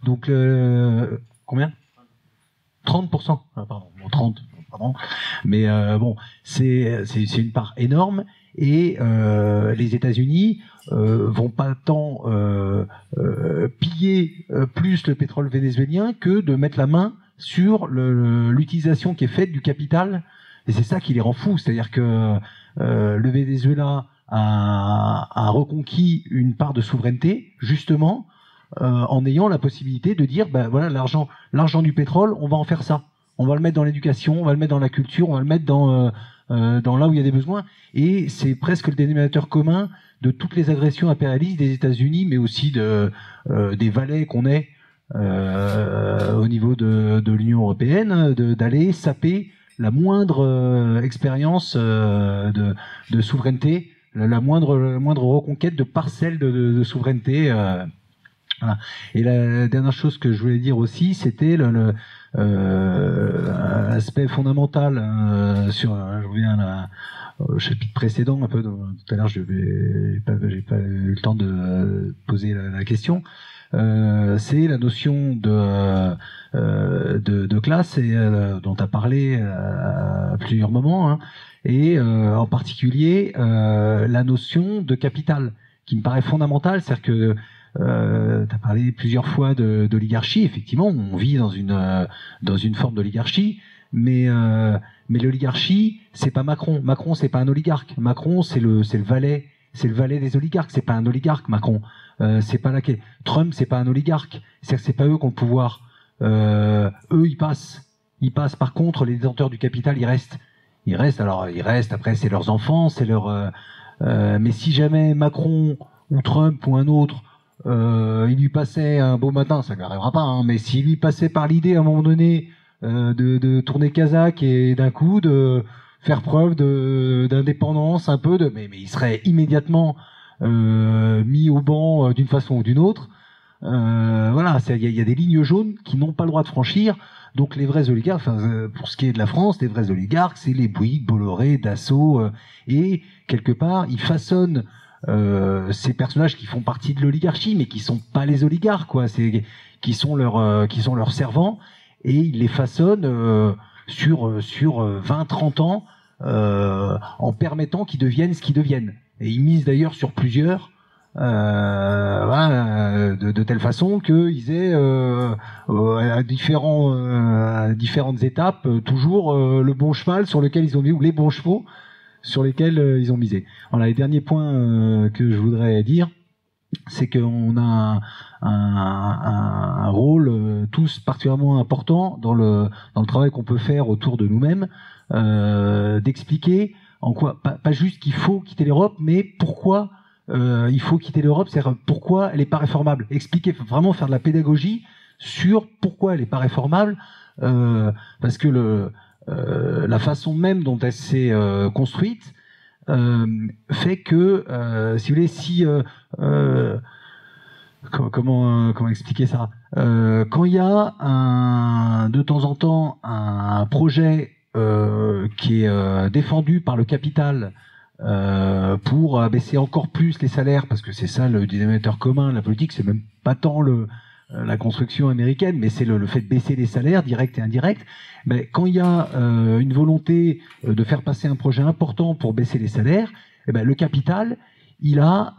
S5: Donc combien 30%. Ah, pardon, 30. Pardon. Mais bon, c'est une part énorme. Et les États-Unis vont pas tant piller plus le pétrole vénézuélien que de mettre la main sur l'utilisation qui est faite du capital. Et c'est ça qui les rend fous. C'est-à-dire que le Venezuela a reconquis une part de souveraineté, justement, en ayant la possibilité de dire, ben voilà, l'argent du pétrole, on va en faire ça. On va le mettre dans l'éducation, on va le mettre dans la culture, on va le mettre dans là où il y a des besoins. Et c'est presque le dénominateur commun de toutes les agressions impérialistes des États-Unis, mais aussi des valets qu'on est au niveau de l'Union européenne, d'aller saper la moindre expérience de souveraineté, la moindre reconquête de parcelles de souveraineté. Voilà. Et la dernière chose que je voulais dire aussi, c'était l'aspect fondamental je reviens au chapitre précédent un peu. Tout à l'heure, j'ai pas eu le temps de poser la question. C'est la notion de classe et dont tu as parlé à plusieurs moments, hein, et en particulier la notion de capital qui me paraît fondamentale. C'est-à-dire que tu as parlé plusieurs fois d'oligarchie. Effectivement, on vit dans une forme d'oligarchie, mais l'oligarchie, c'est pas Macron. Macron, c'est pas un oligarque. Macron, c'est le valet des oligarques. C'est pas un oligarque, Macron. C'est pas Trump, c'est pas un oligarque. C'est pas eux qui ont le pouvoir. Eux, ils passent. Par contre, les détenteurs du capital, ils restent. Après, c'est leurs enfants, c'est leur. Mais si jamais Macron ou Trump ou un autre, il lui passait un beau matin, ça n'arrivera pas, hein, mais s'il lui passait par l'idée à un moment donné de tourner Kazakh et d'un coup de faire preuve d'indépendance un peu, mais il serait immédiatement mis au banc d'une façon ou d'une autre. Voilà, il y a des lignes jaunes qui n'ont pas le droit de franchir. Donc les vrais oligarques, pour ce qui est de la France, les vrais oligarques, c'est les Bouygues, Bolloré, Dassault, et quelque part, ils façonnent ces personnages qui font partie de l'oligarchie, mais qui sont pas les oligarques, quoi. Qui sont leurs servants, et ils les façonnent sur 20-30 ans, en permettant qu'ils deviennent ce qu'ils deviennent. Et ils misent d'ailleurs sur plusieurs. Voilà, de telle façon qu'ils aient à différentes étapes toujours le bon cheval sur lequel ils ont mis, ou les bons chevaux sur lesquels ils ont misé. Voilà, les derniers points que je voudrais dire, c'est qu'on a un rôle tous particulièrement important dans le travail qu'on peut faire autour de nous-mêmes, d'expliquer en quoi, pas juste qu'il faut quitter l'Europe, mais pourquoi il faut quitter l'Europe, c'est-à-dire pourquoi elle n'est pas réformable. Expliquer, vraiment faire de la pédagogie sur pourquoi elle n'est pas réformable, parce que la façon même dont elle s'est construite fait que, si vous voulez, comment expliquer ça, quand il y a de temps en temps un projet qui est défendu par le capital, pour abaisser encore plus les salaires, parce que c'est ça le dénominateur commun, la politique, c'est même pas tant la construction américaine, mais c'est le fait de baisser les salaires, directs et indirects. Mais quand il y a une volonté de faire passer un projet important pour baisser les salaires, eh ben, le capital, il a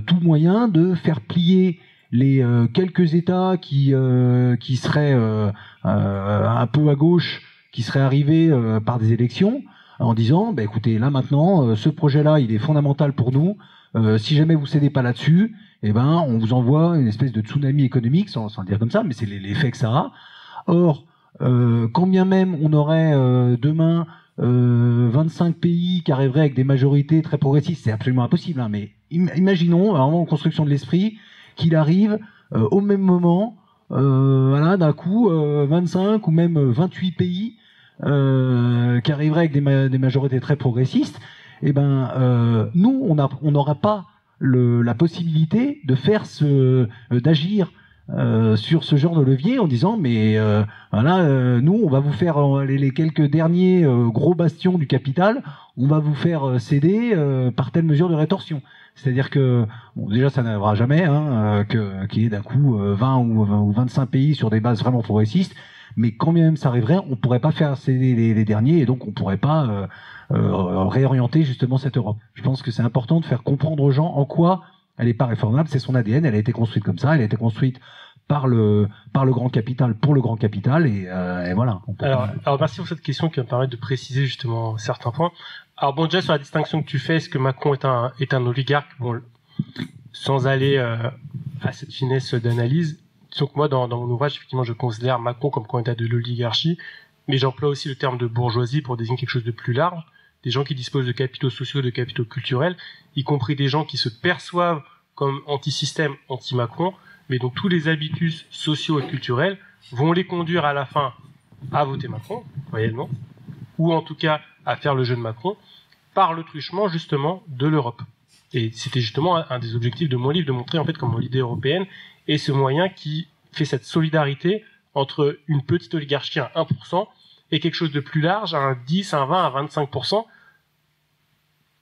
S5: tout moyen de faire plier les quelques États qui seraient un peu à gauche, qui seraient arrivés par des élections, en disant, bah, écoutez, là maintenant, ce projet-là, il est fondamental pour nous. Si jamais vous cédez pas là-dessus, eh ben, on vous envoie une espèce de tsunami économique, sans le dire comme ça, mais c'est l'effet que ça a. Or, quand bien même on aurait demain 25 pays qui arriveraient avec des majorités très progressistes, c'est absolument impossible, hein, mais imaginons, vraiment en construction de l'esprit, qu'il arrive au même moment, voilà, d'un coup, 25 ou même 28 pays qui arriveraient avec des majorités très progressistes. Eh ben, nous, on n'aura pas la possibilité de faire d'agir sur ce genre de levier en disant mais voilà, nous on va vous faire les quelques derniers gros bastions du capital, on va vous faire céder par telle mesure de rétorsion. C'est-à-dire que bon, déjà ça n'arrivera jamais qu'il y ait d'un coup 20 ou 25 pays sur des bases vraiment progressistes, mais quand même ça arriverait, on pourrait pas faire céder les derniers et donc on pourrait pas réorienter justement cette Europe. Je pense que c'est important de faire comprendre aux gens en quoi elle n'est pas réformable, c'est son ADN, elle a été construite comme ça, elle a été construite par le grand capital pour le grand capital et voilà.
S1: Alors merci pour cette question qui va me permettre de préciser justement certains points. Alors bon, déjà sur la distinction que tu fais, est-ce que Macron est un oligarque? Bon, sans aller à cette finesse d'analyse, disons que moi dans mon ouvrage effectivement je considère Macron comme candidat de l'oligarchie, mais j'emploie aussi le terme de bourgeoisie pour désigner quelque chose de plus large. Des gens qui disposent de capitaux sociaux, de capitaux culturels, y compris des gens qui se perçoivent comme anti-système, anti-Macron, mais dont tous les habitus sociaux et culturels vont les conduire à la fin à voter Macron, réellement, ou en tout cas à faire le jeu de Macron, par le truchement justement de l'Europe. Et c'était justement un des objectifs de mon livre, de montrer en fait comment l'idée européenne est ce moyen qui fait cette solidarité entre une petite oligarchie à 1%, et quelque chose de plus large, à un 10, un 20, à 25%,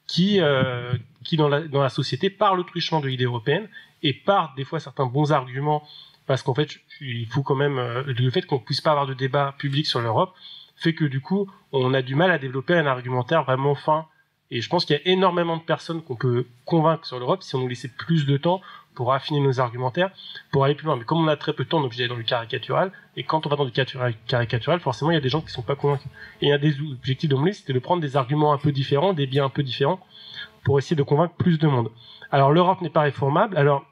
S1: qui dans la société, par le truchement de l'idée européenne, et par des fois certains bons arguments, parce qu'en fait, il faut quand même, le fait qu'on puisse pas avoir de débat public sur l'Europe, fait que du coup, on a du mal à développer un argumentaire vraiment fin. Et je pense qu'il y a énormément de personnes qu'on peut convaincre sur l'Europe si on nous laissait plus de temps pour affiner nos argumentaires, pour aller plus loin. Mais comme on a très peu de temps, on est obligé d'aller dans le caricatural. Et quand on va dans le caricatural, forcément, il y a des gens qui sont pas convaincus. Et un des objectifs de mon livre, c'était de prendre des arguments un peu différents, des biais un peu différents, pour essayer de convaincre plus de monde. Alors, l'Europe n'est pas réformable. Alors,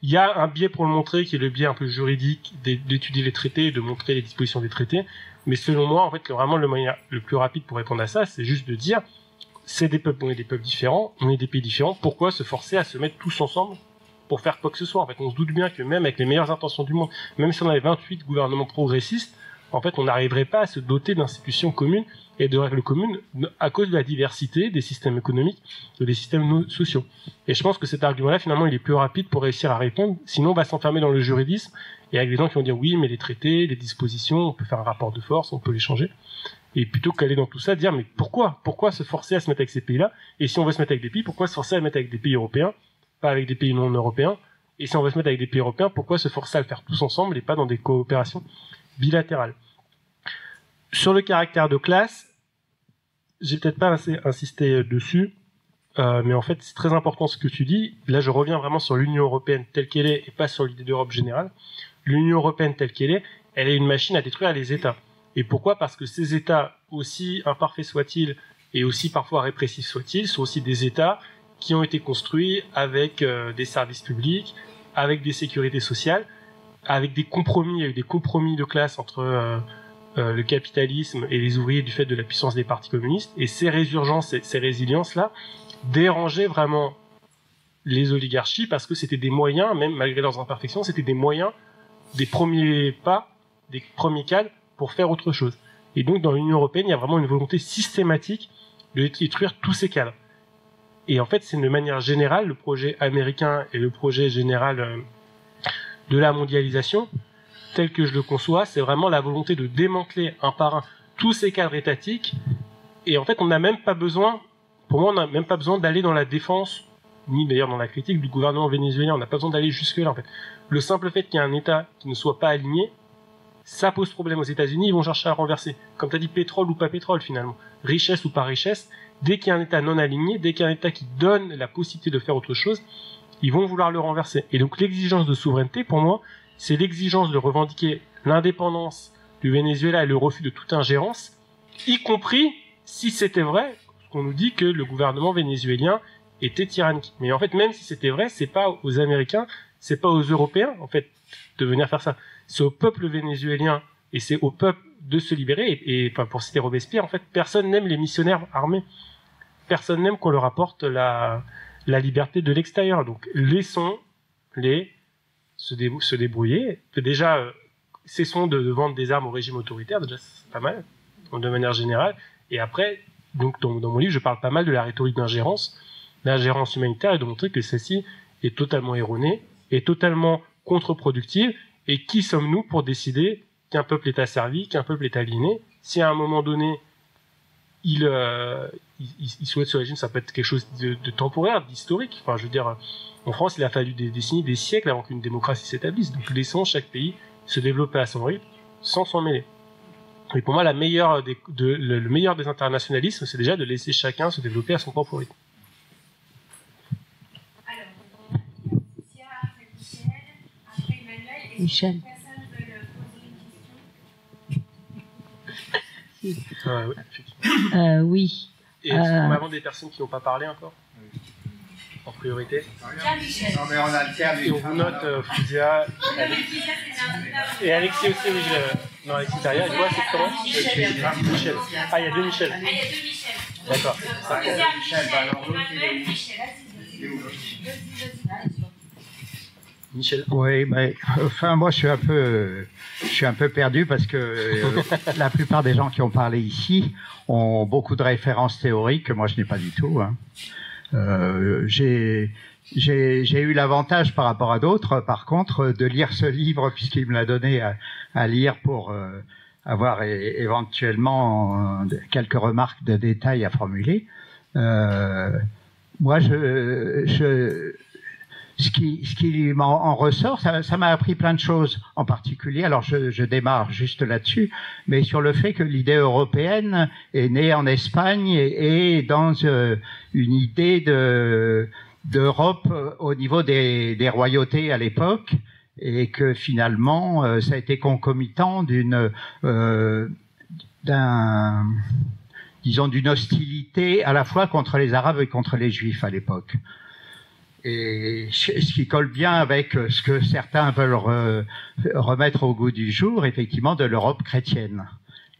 S1: il y a un biais pour le montrer, qui est le biais un peu juridique, d'étudier les traités et de montrer les dispositions des traités. Mais selon moi, en fait, vraiment, le moyen le plus rapide pour répondre à ça, c'est juste de dire, c'est des peuples, on est des peuples différents, on est des pays différents, pourquoi se forcer à se mettre tous ensemble pour faire quoi que ce soit? En fait, on se doute bien que même avec les meilleures intentions du monde, même si on avait 28 gouvernements progressistes, en fait, on n'arriverait pas à se doter d'institutions communes et de règles communes à cause de la diversité des systèmes économiques et des systèmes sociaux. Et je pense que cet argument-là, finalement, il est plus rapide pour réussir à répondre. Sinon, on va s'enfermer dans le juridisme et avec des gens qui vont dire oui, mais les traités, les dispositions, on peut faire un rapport de force, on peut les changer. Et plutôt qu'aller dans tout ça, dire mais pourquoi se forcer à se mettre avec ces pays-là? Et si on veut se mettre avec des pays, pourquoi se forcer à se mettre avec des pays européens, pas avec des pays non européens? Et si on veut se mettre avec des pays européens, pourquoi se forcer à le faire tous ensemble et pas dans des coopérations bilatérales? Sur le caractère de classe, j'ai peut-être pas assez insisté dessus, mais en fait c'est très important ce que tu dis. Là je reviens vraiment sur l'Union européenne telle qu'elle est et pas sur l'idée d'Europe générale. L'Union européenne telle qu'elle est, elle est une machine à détruire les États. Et pourquoi? Parce que ces États, aussi imparfaits soient-ils et aussi parfois répressifs soient-ils, sont aussi des États qui ont été construits avec des services publics, avec des sécurités sociales, avec des compromis. Il y a eu des compromis de classe entre le capitalisme et les ouvriers du fait de la puissance des partis communistes. Et ces résurgences, ces résiliences-là, dérangeaient vraiment les oligarchies parce que c'était des moyens, même malgré leurs imperfections, c'était des moyens, des premiers pas, des premiers cadres pour faire autre chose. Et donc, dans l'Union européenne, il y a vraiment une volonté systématique de détruire tous ces cadres. Et en fait, c'est de manière générale, le projet américain et le projet général de la mondialisation, tel que je le conçois, c'est vraiment la volonté de démanteler un par un tous ces cadres étatiques. Et en fait, on n'a même pas besoin, pour moi, on n'a même pas besoin d'aller dans la défense, ni d'ailleurs dans la critique du gouvernement vénézuélien. On n'a pas besoin d'aller jusque-là, en fait. Le simple fait qu'il y ait un État qui ne soit pas aligné, ça pose problème aux États-Unis, ils vont chercher à renverser. Comme tu as dit, pétrole ou pas pétrole, finalement. Richesse ou pas richesse, dès qu'il y a un État non aligné, dès qu'il y a un État qui donne la possibilité de faire autre chose, ils vont vouloir le renverser. Et donc l'exigence de souveraineté, pour moi, c'est l'exigence de revendiquer l'indépendance du Venezuela et le refus de toute ingérence, y compris si c'était vrai, qu'on nous dit que le gouvernement vénézuélien était tyrannique. Mais en fait, même si c'était vrai, c'est pas aux Américains, c'est pas aux Européens, en fait, de venir faire ça. C'est au peuple vénézuélien et c'est au peuple de se libérer. Et enfin, pour citer Robespierre, en fait, personne n'aime les missionnaires armés. Personne n'aime qu'on leur apporte la liberté de l'extérieur. Donc, laissons-les se débrouiller. Déjà, cessons de vendre des armes au régime autoritaire. Déjà, c'est pas mal, de manière générale. Et après, donc, dans mon livre, je parle pas mal de la rhétorique d'ingérence l'ingérence humanitaire et de montrer que celle-ci est totalement erronée, est totalement contre-productive, et qui sommes-nous pour décider qu'un peuple est asservi, qu'un peuple est aliéné? Si à un moment donné, il souhaite ce régime, ça peut être quelque chose de temporaire, d'historique. Enfin, je veux dire, en France, il a fallu des décennies, des siècles avant qu'une démocratie s'établisse. Donc, laissons chaque pays se développer à son rythme, sans s'en mêler. Et pour moi, le meilleur des internationalismes, c'est déjà de laisser chacun se développer à son propre rythme.
S2: Alors, après Michel. Oui.
S1: Et on a des personnes qui n'ont pas parlé encore en priorité.
S6: Non, mais on alterne.
S1: Et on vous note Fouzia et Alexis aussi. Oui, non, Alexis derrière. Et toi, c'est comment? Michel. Ah, il y a deux Michel. D'accord. Michel.
S6: Oui, mais enfin moi je suis un peu perdu parce que la plupart des gens qui ont parlé ici ont beaucoup de références théoriques que moi je n'ai pas du tout. Hein. J'ai eu l'avantage par rapport à d'autres, par contre, de lire ce livre puisqu'il me l'a donné à lire pour avoir éventuellement quelques remarques de détail à formuler. Moi, ce qui en ressort, ça m'a appris plein de choses, en particulier, alors je démarre juste là-dessus, mais sur le fait que l'idée européenne est née en Espagne et dans une idée d'Europe au niveau des royautés à l'époque, et que finalement, ça a été concomitant d'une hostilité à la fois contre les Arabes et contre les Juifs à l'époque. Et ce qui colle bien avec ce que certains veulent remettre au goût du jour, effectivement, de l'Europe chrétienne.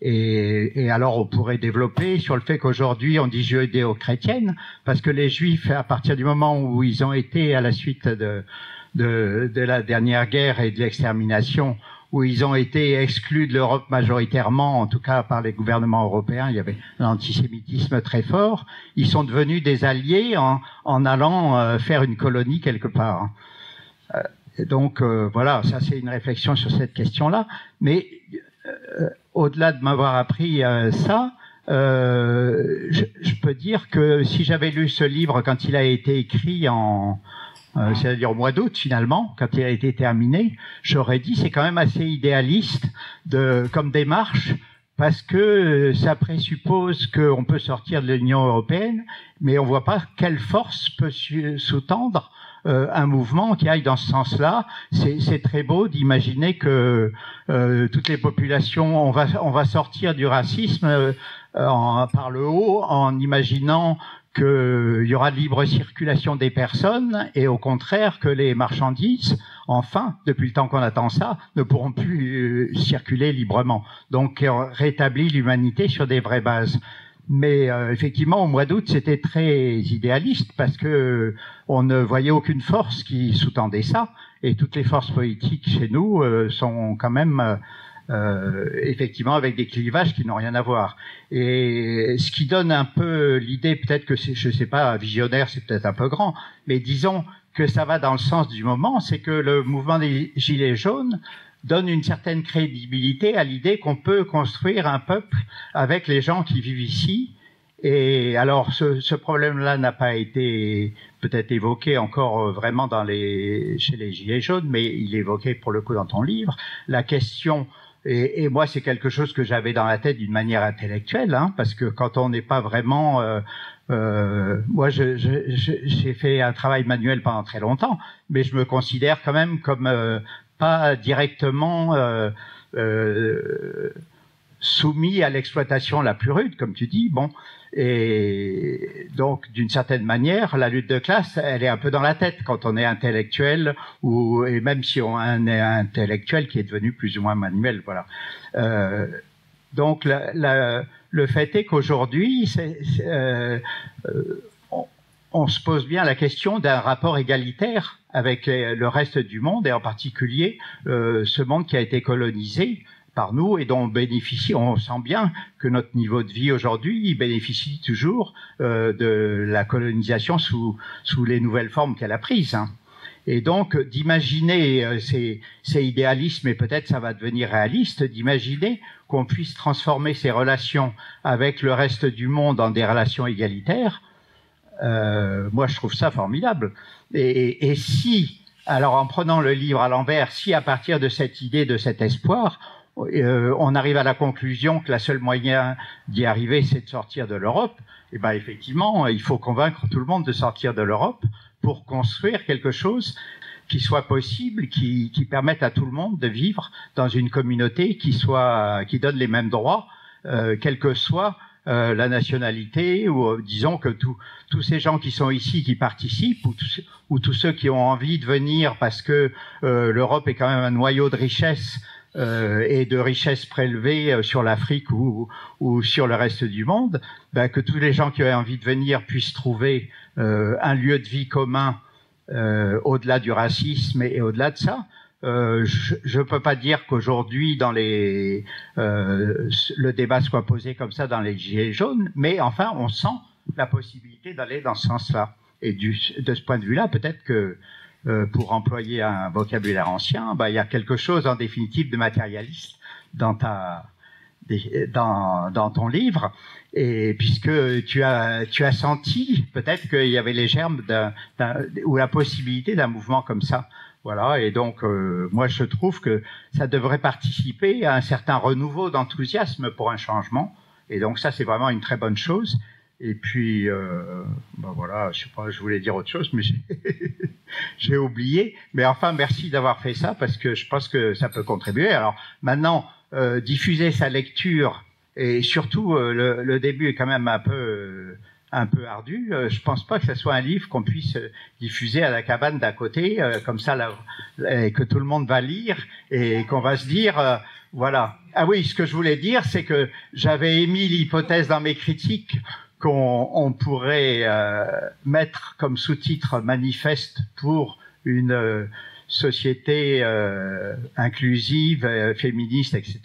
S6: Et alors, on pourrait développer sur le fait qu'aujourd'hui, on dit judéo-chrétienne, parce que les Juifs, à partir du moment où ils ont été à la suite de la dernière guerre et de l'extermination, où ils ont été exclus de l'Europe majoritairement, en tout cas par les gouvernements européens, il y avait un antisémitisme très fort, ils sont devenus des alliés en allant faire une colonie quelque part. Et donc voilà, ça c'est une réflexion sur cette question-là. Mais au-delà de m'avoir appris ça, je peux dire que si j'avais lu ce livre quand il a été écrit c'est-à-dire au mois d'août finalement, quand il a été terminé, j'aurais dit c'est quand même assez idéaliste comme démarche, parce que ça présuppose qu'on peut sortir de l'Union européenne, mais on voit pas quelle force peut sous-tendre un mouvement qui aille dans ce sens-là. C'est très beau d'imaginer que toutes les populations, on va sortir du racisme par le haut, en imaginant qu'il y aura de libre circulation des personnes, et au contraire que les marchandises, enfin, depuis le temps qu'on attend ça, ne pourront plus circuler librement. Donc, rétablir l'humanité sur des vraies bases. Mais effectivement, au mois d'août, c'était très idéaliste parce que on ne voyait aucune force qui sous-tendait ça, et toutes les forces politiques chez nous sont quand même effectivement avec des clivages qui n'ont rien à voir. Et ce qui donne un peu l'idée, peut-être que je sais pas, visionnaire, c'est peut-être un peu grand, mais disons que ça va dans le sens du moment, c'est que le mouvement des Gilets jaunes donne une certaine crédibilité à l'idée qu'on peut construire un peuple avec les gens qui vivent ici. Et alors, ce problème-là n'a pas été peut-être évoqué encore vraiment chez les Gilets jaunes, mais il est évoqué pour le coup dans ton livre. La question, et moi c'est quelque chose que j'avais dans la tête d'une manière intellectuelle, hein, parce que quand on n'est pas vraiment... moi j'ai fait un travail manuel pendant très longtemps, mais je me considère quand même comme... pas directement soumis à l'exploitation la plus rude, comme tu dis. Bon, et donc d'une certaine manière, la lutte de classe, elle est un peu dans la tête quand on est intellectuel, et même si on est intellectuel qui est devenu plus ou moins manuel, voilà. Donc le fait est qu'aujourd'hui, on se pose bien la question d'un rapport égalitaire avec le reste du monde, et en particulier ce monde qui a été colonisé par nous et dont on bénéficie. On sent bien que notre niveau de vie aujourd'hui, il bénéficie toujours de la colonisation sous les nouvelles formes qu'elle a prises. Hein. Et donc d'imaginer, c'est idéalisme et peut-être ça va devenir réaliste, d'imaginer qu'on puisse transformer ces relations avec le reste du monde en des relations égalitaires, moi je trouve ça formidable. Et si, alors en prenant le livre à l'envers, si à partir de cette idée, de cet espoir, on arrive à la conclusion que le seul moyen d'y arriver, c'est de sortir de l'Europe, et ben effectivement, il faut convaincre tout le monde de sortir de l'Europe pour construire quelque chose qui soit possible, qui permette à tout le monde de vivre dans une communauté qui donne les mêmes droits, quelle que soit la nationalité, ou disons que tous ces gens qui sont ici, qui participent, ou tous ceux qui ont envie de venir parce que l'Europe est quand même un noyau de richesse et de richesse prélevée sur l'Afrique ou sur le reste du monde, ben, que tous les gens qui ont envie de venir puissent trouver un lieu de vie commun au-delà du racisme et au-delà de ça. Je peux pas dire qu'aujourd'hui le débat soit posé comme ça dans les Gilets jaunes, mais enfin on sent la possibilité d'aller dans ce sens-là. Et de ce point de vue-là, peut-être que pour employer un vocabulaire ancien, il y a quelque chose en définitive de matérialiste dans ton livre, et puisque tu as senti peut-être qu'il y avait les germes ou la possibilité d'un mouvement comme ça. Voilà, et donc moi je trouve que ça devrait participer à un certain renouveau d'enthousiasme pour un changement, et donc ça c'est vraiment une très bonne chose. Et puis voilà, je sais pas, je voulais dire autre chose, mais j'ai oublié. Mais enfin, merci d'avoir fait ça parce que je pense que ça peut contribuer. Alors maintenant, diffuser sa lecture, et surtout le début est quand même un peu ardu. Je pense pas que ce soit un livre qu'on puisse diffuser à la cabane d'à côté, comme ça, et que tout le monde va lire et qu'on va se dire, voilà. Ah oui, ce que je voulais dire, c'est que j'avais émis l'hypothèse dans mes critiques qu'on pourrait mettre comme sous-titre manifeste pour une société inclusive, féministe, etc.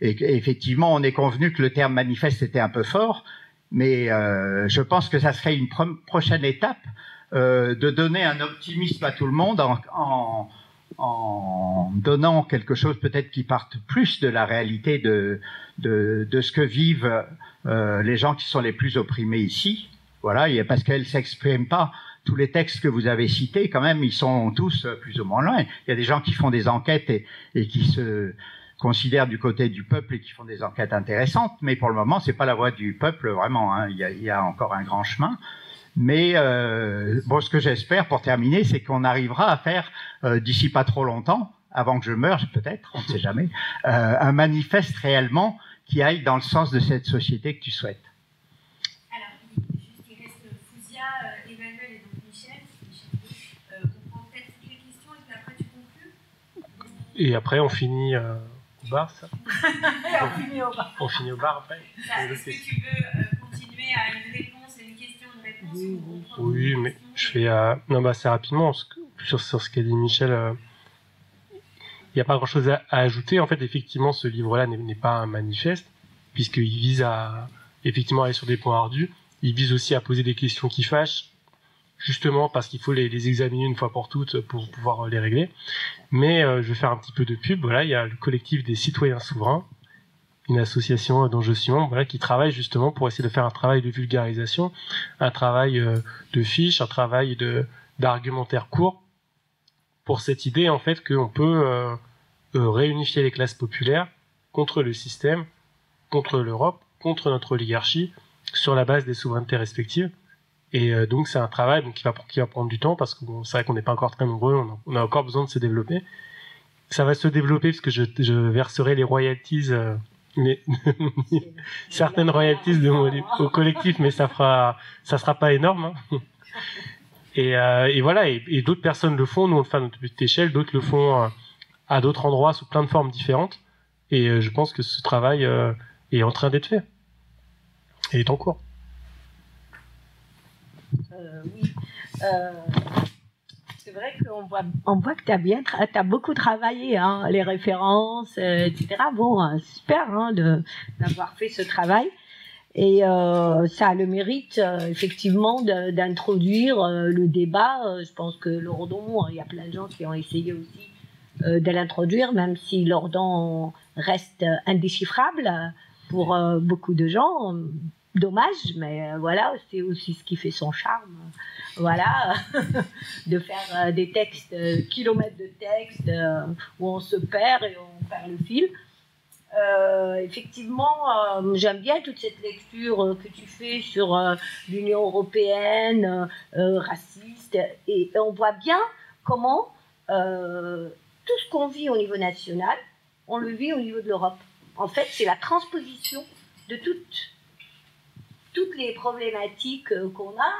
S6: Et effectivement, on est convenu que le terme manifeste était un peu fort, mais je pense que ça serait une prochaine étape de donner un optimisme à tout le monde en donnant quelque chose peut-être qui parte plus de la réalité de ce que vivent les gens qui sont les plus opprimés ici. Voilà, parce qu'elles ne s'expriment pas. Tous les textes que vous avez cités, quand même, ils sont tous plus ou moins loin. Il y a des gens qui font des enquêtes et qui se considèrent du côté du peuple et qui font des enquêtes intéressantes, mais pour le moment, c'est pas la voix du peuple, vraiment. Hein. Il y a encore un grand chemin. Mais ce que j'espère, pour terminer, c'est qu'on arrivera à faire, d'ici pas trop longtemps, avant que je meure, peut-être, on ne sait jamais, un manifeste réellement qui aille dans le sens de cette société que tu souhaites.
S7: Alors, juste, il reste Fouzia, Emmanuel et donc Michel. On prend peut-être toutes les questions et puis après tu conclus.
S1: Et après, on finit au bar, ça.
S7: On finit au bar.
S1: On finit au bar après.
S7: Est-ce que tu veux continuer à une réponse et une question, une réponse
S1: Oui, mais je fais assez rapidement sur ce qu'a dit Michel. Il n'y a pas grand-chose à ajouter. En fait, effectivement, ce livre-là n'est pas un manifeste, puisqu'il vise à effectivement aller sur des points ardus. Il vise aussi à poser des questions qui fâchent, justement parce qu'il faut les examiner une fois pour toutes pour pouvoir les régler. Mais je vais faire un petit peu de pub. Voilà, il y a le collectif des citoyens souverains, une association dont je suis membre, voilà, qui travaille justement pour essayer de faire un travail de vulgarisation, un travail de fiches, un travail d'argumentaire court, pour cette idée en fait qu'on peut réunifier les classes populaires contre le système, contre l'Europe, contre notre oligarchie, sur la base des souverainetés respectives. Et donc c'est un travail qui va prendre du temps, parce que c'est vrai qu'on n'est pas encore très nombreux, on a encore besoin de se développer. Ça va se développer parce que je verserai les royalties, certaines royalties de mon livre au collectif, mais ça sera pas énorme. Hein. Et voilà, et d'autres personnes le font, nous on le fait à notre petite échelle, d'autres le font à d'autres endroits sous plein de formes différentes, et je pense que ce travail est en train d'être fait, et est en cours.
S2: Oui. C'est vrai qu'on voit que t'as beaucoup travaillé, hein, les références, etc. Bon, super hein, d'avoir fait ce travail. Et ça a le mérite, effectivement, d'introduire le débat. Je pense que Lordon, il y a plein de gens qui ont essayé aussi de l'introduire, même si Lordon reste indéchiffrable pour beaucoup de gens. Dommage, mais voilà, c'est aussi ce qui fait son charme. Voilà, de faire des textes, kilomètres de textes, où on se perd et on perd le fil. Effectivement, j'aime bien toute cette lecture que tu fais sur l'Union européenne, raciste, et on voit bien comment tout ce qu'on vit au niveau national, on le vit au niveau de l'Europe. En fait, c'est la transposition de toutes les problématiques qu'on a.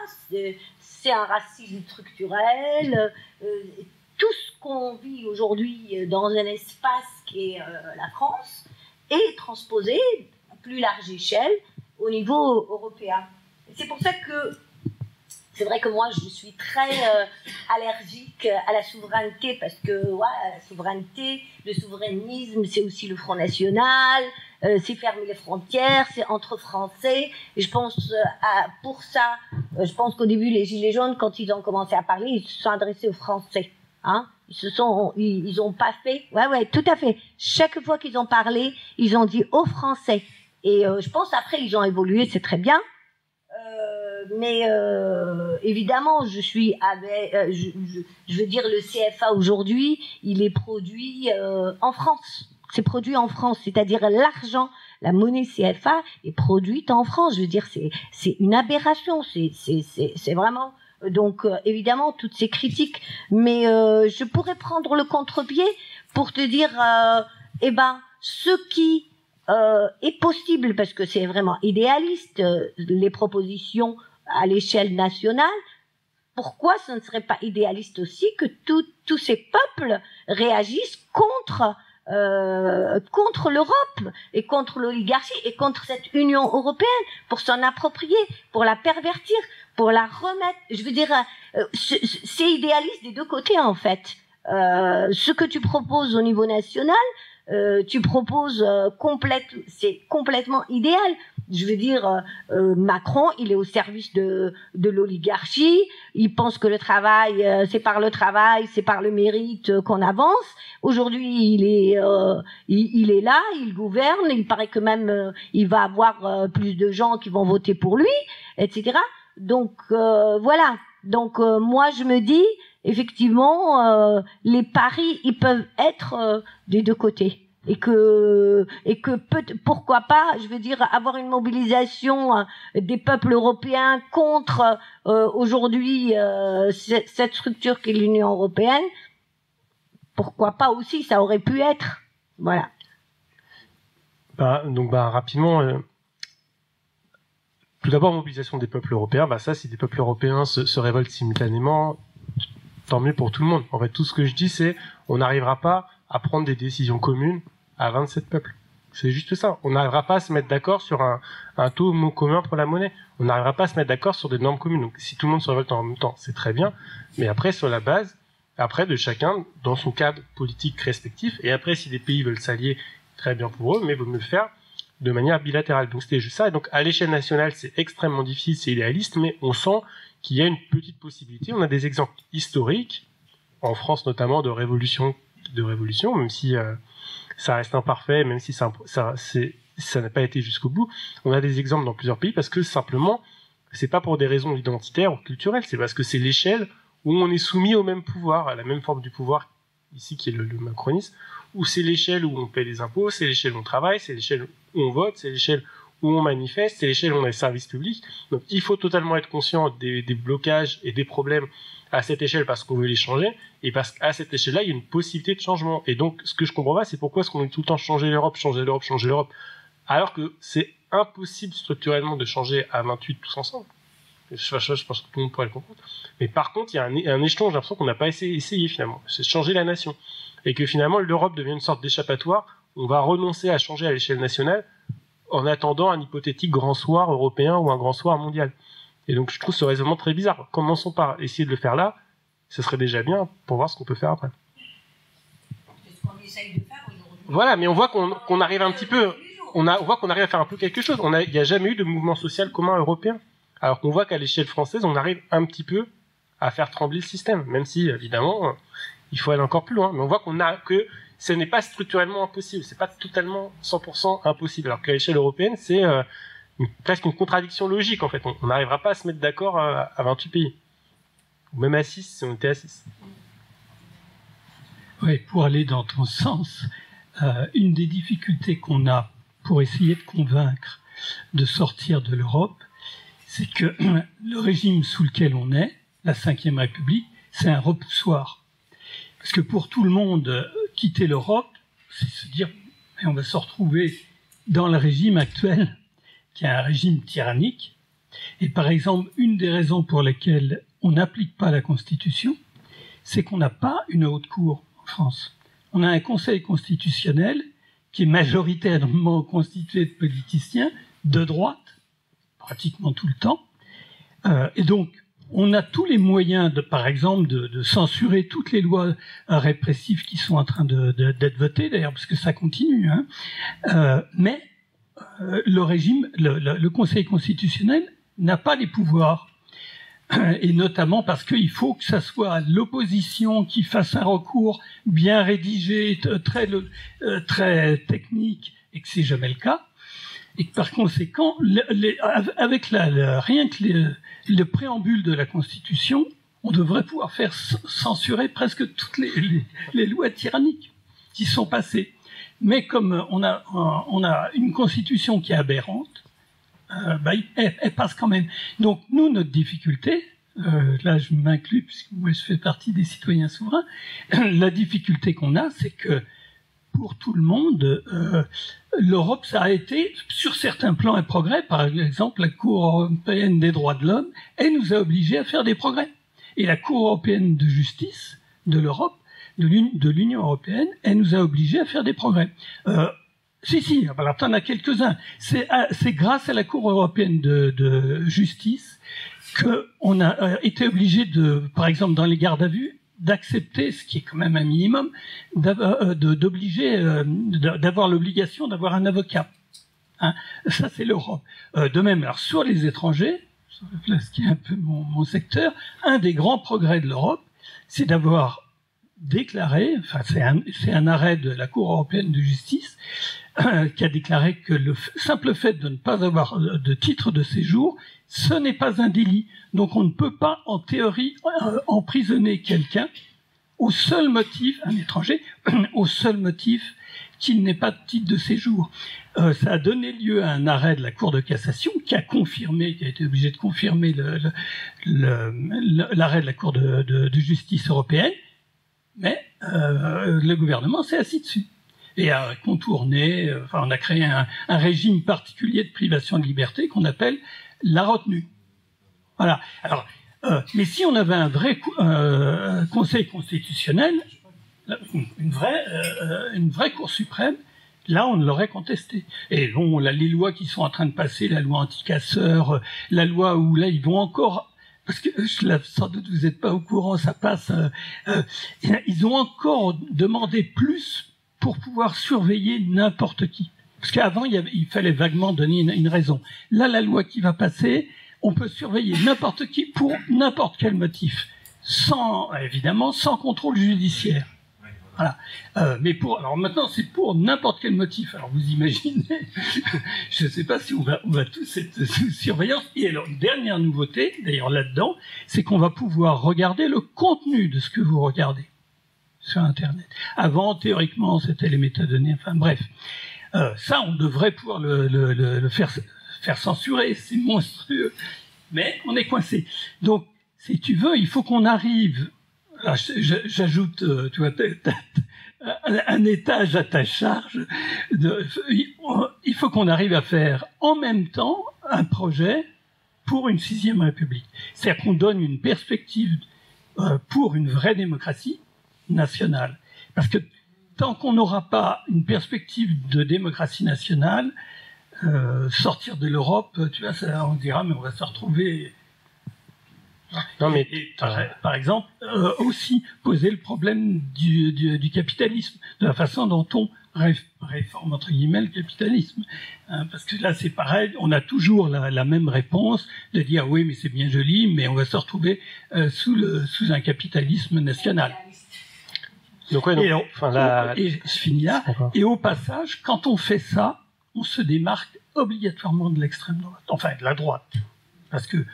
S2: C'est un racisme structurel. Tout ce qu'on vit aujourd'hui dans un espace qui est la France est transposé à plus large échelle au niveau européen. C'est pour ça que c'est vrai que moi je suis très allergique à la souveraineté, parce que la souveraineté, le souverainisme, c'est aussi le Front National, c'est fermer les frontières, c'est entre Français. Et je pense pour ça, je pense qu'au début les Gilets jaunes, quand ils ont commencé à parler, ils se sont adressés aux Français. Hein, ils ont pas fait. Ouais, tout à fait. Chaque fois qu'ils ont parlé, ils ont dit aux Français. Et je pense après ils ont évolué, c'est très bien. Mais évidemment, je suis avec. Je veux dire, le CFA aujourd'hui, il est produit en France. C'est produit en France, c'est-à-dire l'argent, la monnaie CFA est produite en France. Je veux dire, c'est une aberration. C'est vraiment. Donc évidemment toutes ces critiques, mais je pourrais prendre le contre-pied pour te dire ce qui est possible, parce que c'est vraiment idéaliste, les propositions à l'échelle nationale. Pourquoi ce ne serait pas idéaliste aussi que tous ces peuples réagissent contre l'Europe et contre l'oligarchie et contre cette Union européenne, pour s'en approprier, pour la pervertir, pour la remettre. Je veux dire, c'est idéaliste des deux côtés en fait. Ce que tu proposes au niveau national, tu proposes c'est complètement idéal. Je veux dire, Macron, il est au service de l'oligarchie. Il pense que le travail, c'est par le travail, c'est par le mérite qu'on avance. Aujourd'hui, il est là, il gouverne. Il paraît que même il va avoir plus de gens qui vont voter pour lui, etc. Donc voilà. Donc moi, je me dis effectivement, les paris, ils peuvent être des deux côtés. Et que pourquoi pas, je veux dire, avoir une mobilisation des peuples européens contre aujourd'hui cette structure qu'est l'Union européenne. Pourquoi pas aussi, ça aurait pu être. Voilà.
S1: Rapidement, tout d'abord, mobilisation des peuples européens. Ça, si des peuples européens se révoltent simultanément, tant mieux pour tout le monde. En fait, tout ce que je dis, c'est on n'arrivera pas à prendre des décisions communes à 27 peuples. C'est juste ça. On n'arrivera pas à se mettre d'accord sur un taux commun pour la monnaie. On n'arrivera pas à se mettre d'accord sur des normes communes. Donc, si tout le monde se révolte en même temps, c'est très bien. Mais après, sur la base, de chacun, dans son cadre politique respectif, et après, si des pays veulent s'allier, très bien pour eux, mais il vaut mieux le faire de manière bilatérale. Donc, c'était juste ça. Et donc, à l'échelle nationale, c'est extrêmement difficile, c'est idéaliste, mais on sent qu'il y a une petite possibilité. On a des exemples historiques, en France notamment, de révolution, même si ça reste imparfait, même si ça n'a pas été jusqu'au bout. On a des exemples dans plusieurs pays parce que simplement, c'est pas pour des raisons identitaires ou culturelles, c'est parce que c'est l'échelle où on est soumis au même pouvoir, à la même forme du pouvoir ici qui est le macronisme, où c'est l'échelle où on paie des impôts, c'est l'échelle où on travaille, c'est l'échelle où on vote, c'est l'échelle où on manifeste, c'est l'échelle où on a des services publics. Donc il faut totalement être conscient des blocages et des problèmes à cette échelle parce qu'on veut les changer, et parce qu'à cette échelle-là, il y a une possibilité de changement. Et donc, ce que je comprends pas, c'est pourquoi est-ce qu'on dit tout le temps changer l'Europe, alors que c'est impossible structurellement de changer à 28 tous ensemble. Je pense que tout le monde pourrait le comprendre. Mais par contre, il y a un échelon, j'ai l'impression qu'on n'a pas essayé finalement. C'est changer la nation. Et que finalement, l'Europe devient une sorte d'échappatoire. On va renoncer à changer à l'échelle nationale en attendant un hypothétique grand soir européen ou un grand soir mondial. Et donc, je trouve ce raisonnement très bizarre. Commençons par essayer de le faire là. ce serait déjà bien pour voir ce qu'on peut faire après.
S2: C'est ce qu'on essaye de faire aujourd'hui.
S1: Voilà, mais on voit qu'on arrive un petit peu, on voit qu'on arrive à faire un peu quelque chose. Il n'y a jamais eu de mouvement social commun européen, alors qu'on voit qu'à l'échelle française, on arrive un petit peu à faire trembler le système, même si évidemment il faut aller encore plus loin. Mais on voit que ce n'est pas structurellement impossible, c'est pas totalement 100% impossible. Alors qu'à l'échelle européenne, c'est presque une contradiction logique en fait. On n'arrivera pas à se mettre d'accord à 28 pays, ou même à 6 si on était à 6.
S8: Oui, pour aller dans ton sens, une des difficultés qu'on a pour essayer de convaincre de sortir de l'Europe, c'est que le régime sous lequel on est, la Ve République, c'est un repoussoir. Parce que pour tout le monde, quitter l'Europe, c'est se dire, mais on va se retrouver dans le régime actuel, qui est un régime tyrannique. Et par exemple, une des raisons pour lesquelles on n'applique pas la Constitution, c'est qu'on n'a pas une haute cour en France. On a un Conseil constitutionnel qui est majoritairement constitué de politiciens de droite, pratiquement tout le temps. Et donc, on a tous les moyens, par exemple, de censurer toutes les lois répressives qui sont en train d'être votées, d'ailleurs, parce que ça continue. Mais le Conseil constitutionnel n'a pas les pouvoirs. Et notamment parce qu'il faut que ça soit l'opposition qui fasse un recours bien rédigé, très technique, et que c'est jamais le cas. Et que par conséquent, avec rien que le préambule de la Constitution, on devrait pouvoir faire censurer presque toutes les lois tyranniques qui sont passées. Mais comme on a une Constitution qui est aberrante, elle passe quand même. Donc nous, notre difficulté, là je m'inclus puisque moi je fais partie des citoyens souverains, la difficulté qu'on a, c'est que pour tout le monde, l'Europe, ça a été, sur certains plans, un progrès. Par exemple, la Cour européenne des droits de l'homme, elle nous a obligés à faire des progrès. Et la Cour européenne de justice de l'Europe, de l'Union européenne, elle nous a obligés à faire des progrès. Si, alors t'en as quelques-uns. C'est grâce à la Cour européenne de justice qu'on a été obligé de, par exemple, dans les gardes à vue, d'accepter, ce qui est quand même un minimum, d'avoir l'obligation d'avoir un avocat. Hein, ça, c'est l'Europe. De même, alors sur les étrangers, ce qui est un peu mon secteur, un des grands progrès de l'Europe, c'est d'avoir déclaré, enfin c'est un arrêt de la Cour européenne de justice, qui a déclaré que le simple fait de ne pas avoir de titre de séjour, ce n'est pas un délit. Donc on ne peut pas, en théorie, emprisonner quelqu'un au seul motif, un étranger, au seul motif qu'il n'ait pas de titre de séjour. Ça a donné lieu à un arrêt de la Cour de cassation qui a été obligé de confirmer l'arrêt de la Cour de justice européenne, mais le gouvernement s'est assis dessus et a contourné, on a créé un régime particulier de privation de liberté qu'on appelle la retenue. Voilà. Alors, mais si on avait un vrai Conseil constitutionnel, une vraie Cour suprême, là, on l'aurait contesté. Et bon, là, les lois qui sont en train de passer, la loi anti-casseurs, la loi où là, ils vont encore... Parce que sans doute vous n'êtes pas au courant, ça passe... ils ont encore demandé plus pour pouvoir surveiller n'importe qui. Parce qu'avant, il fallait vaguement donner une raison. Là, la loi qui va passer, on peut surveiller n'importe qui pour n'importe quel motif, évidemment sans contrôle judiciaire. Voilà. Mais alors maintenant, c'est pour n'importe quel motif. Alors vous imaginez, je ne sais pas si on va tous être sous surveillance. Et alors, une dernière nouveauté, d'ailleurs là-dedans, c'est qu'on va pouvoir regarder le contenu de ce que vous regardez sur Internet. Avant, théoriquement, c'était les métadonnées. Enfin bref. Ça, on devrait pouvoir le faire censurer, c'est monstrueux, mais on est coincé. Donc, si tu veux, il faut qu'on arrive, j'ajoute, tu vois, un étage à ta charge, il faut qu'on arrive à faire en même temps un projet pour une 6e République. C'est-à-dire qu'on donne une perspective pour une vraie démocratie nationale. Parce que tant qu'on n'aura pas une perspective de démocratie nationale, sortir de l'Europe, tu vois, on dira, mais on va se retrouver
S1: Non, mais
S8: Par exemple, aussi poser le problème du capitalisme, de la façon dont on réforme entre guillemets le capitalisme. Hein, parce que là, c'est pareil, on a toujours la même réponse de dire oui, mais c'est bien joli, mais on va se retrouver sous un capitalisme national.
S1: donc, ouais, donc,
S8: Et je finis là. Et au passage, quand on fait ça, on se démarque obligatoirement de l'extrême droite, enfin de la droite, parce que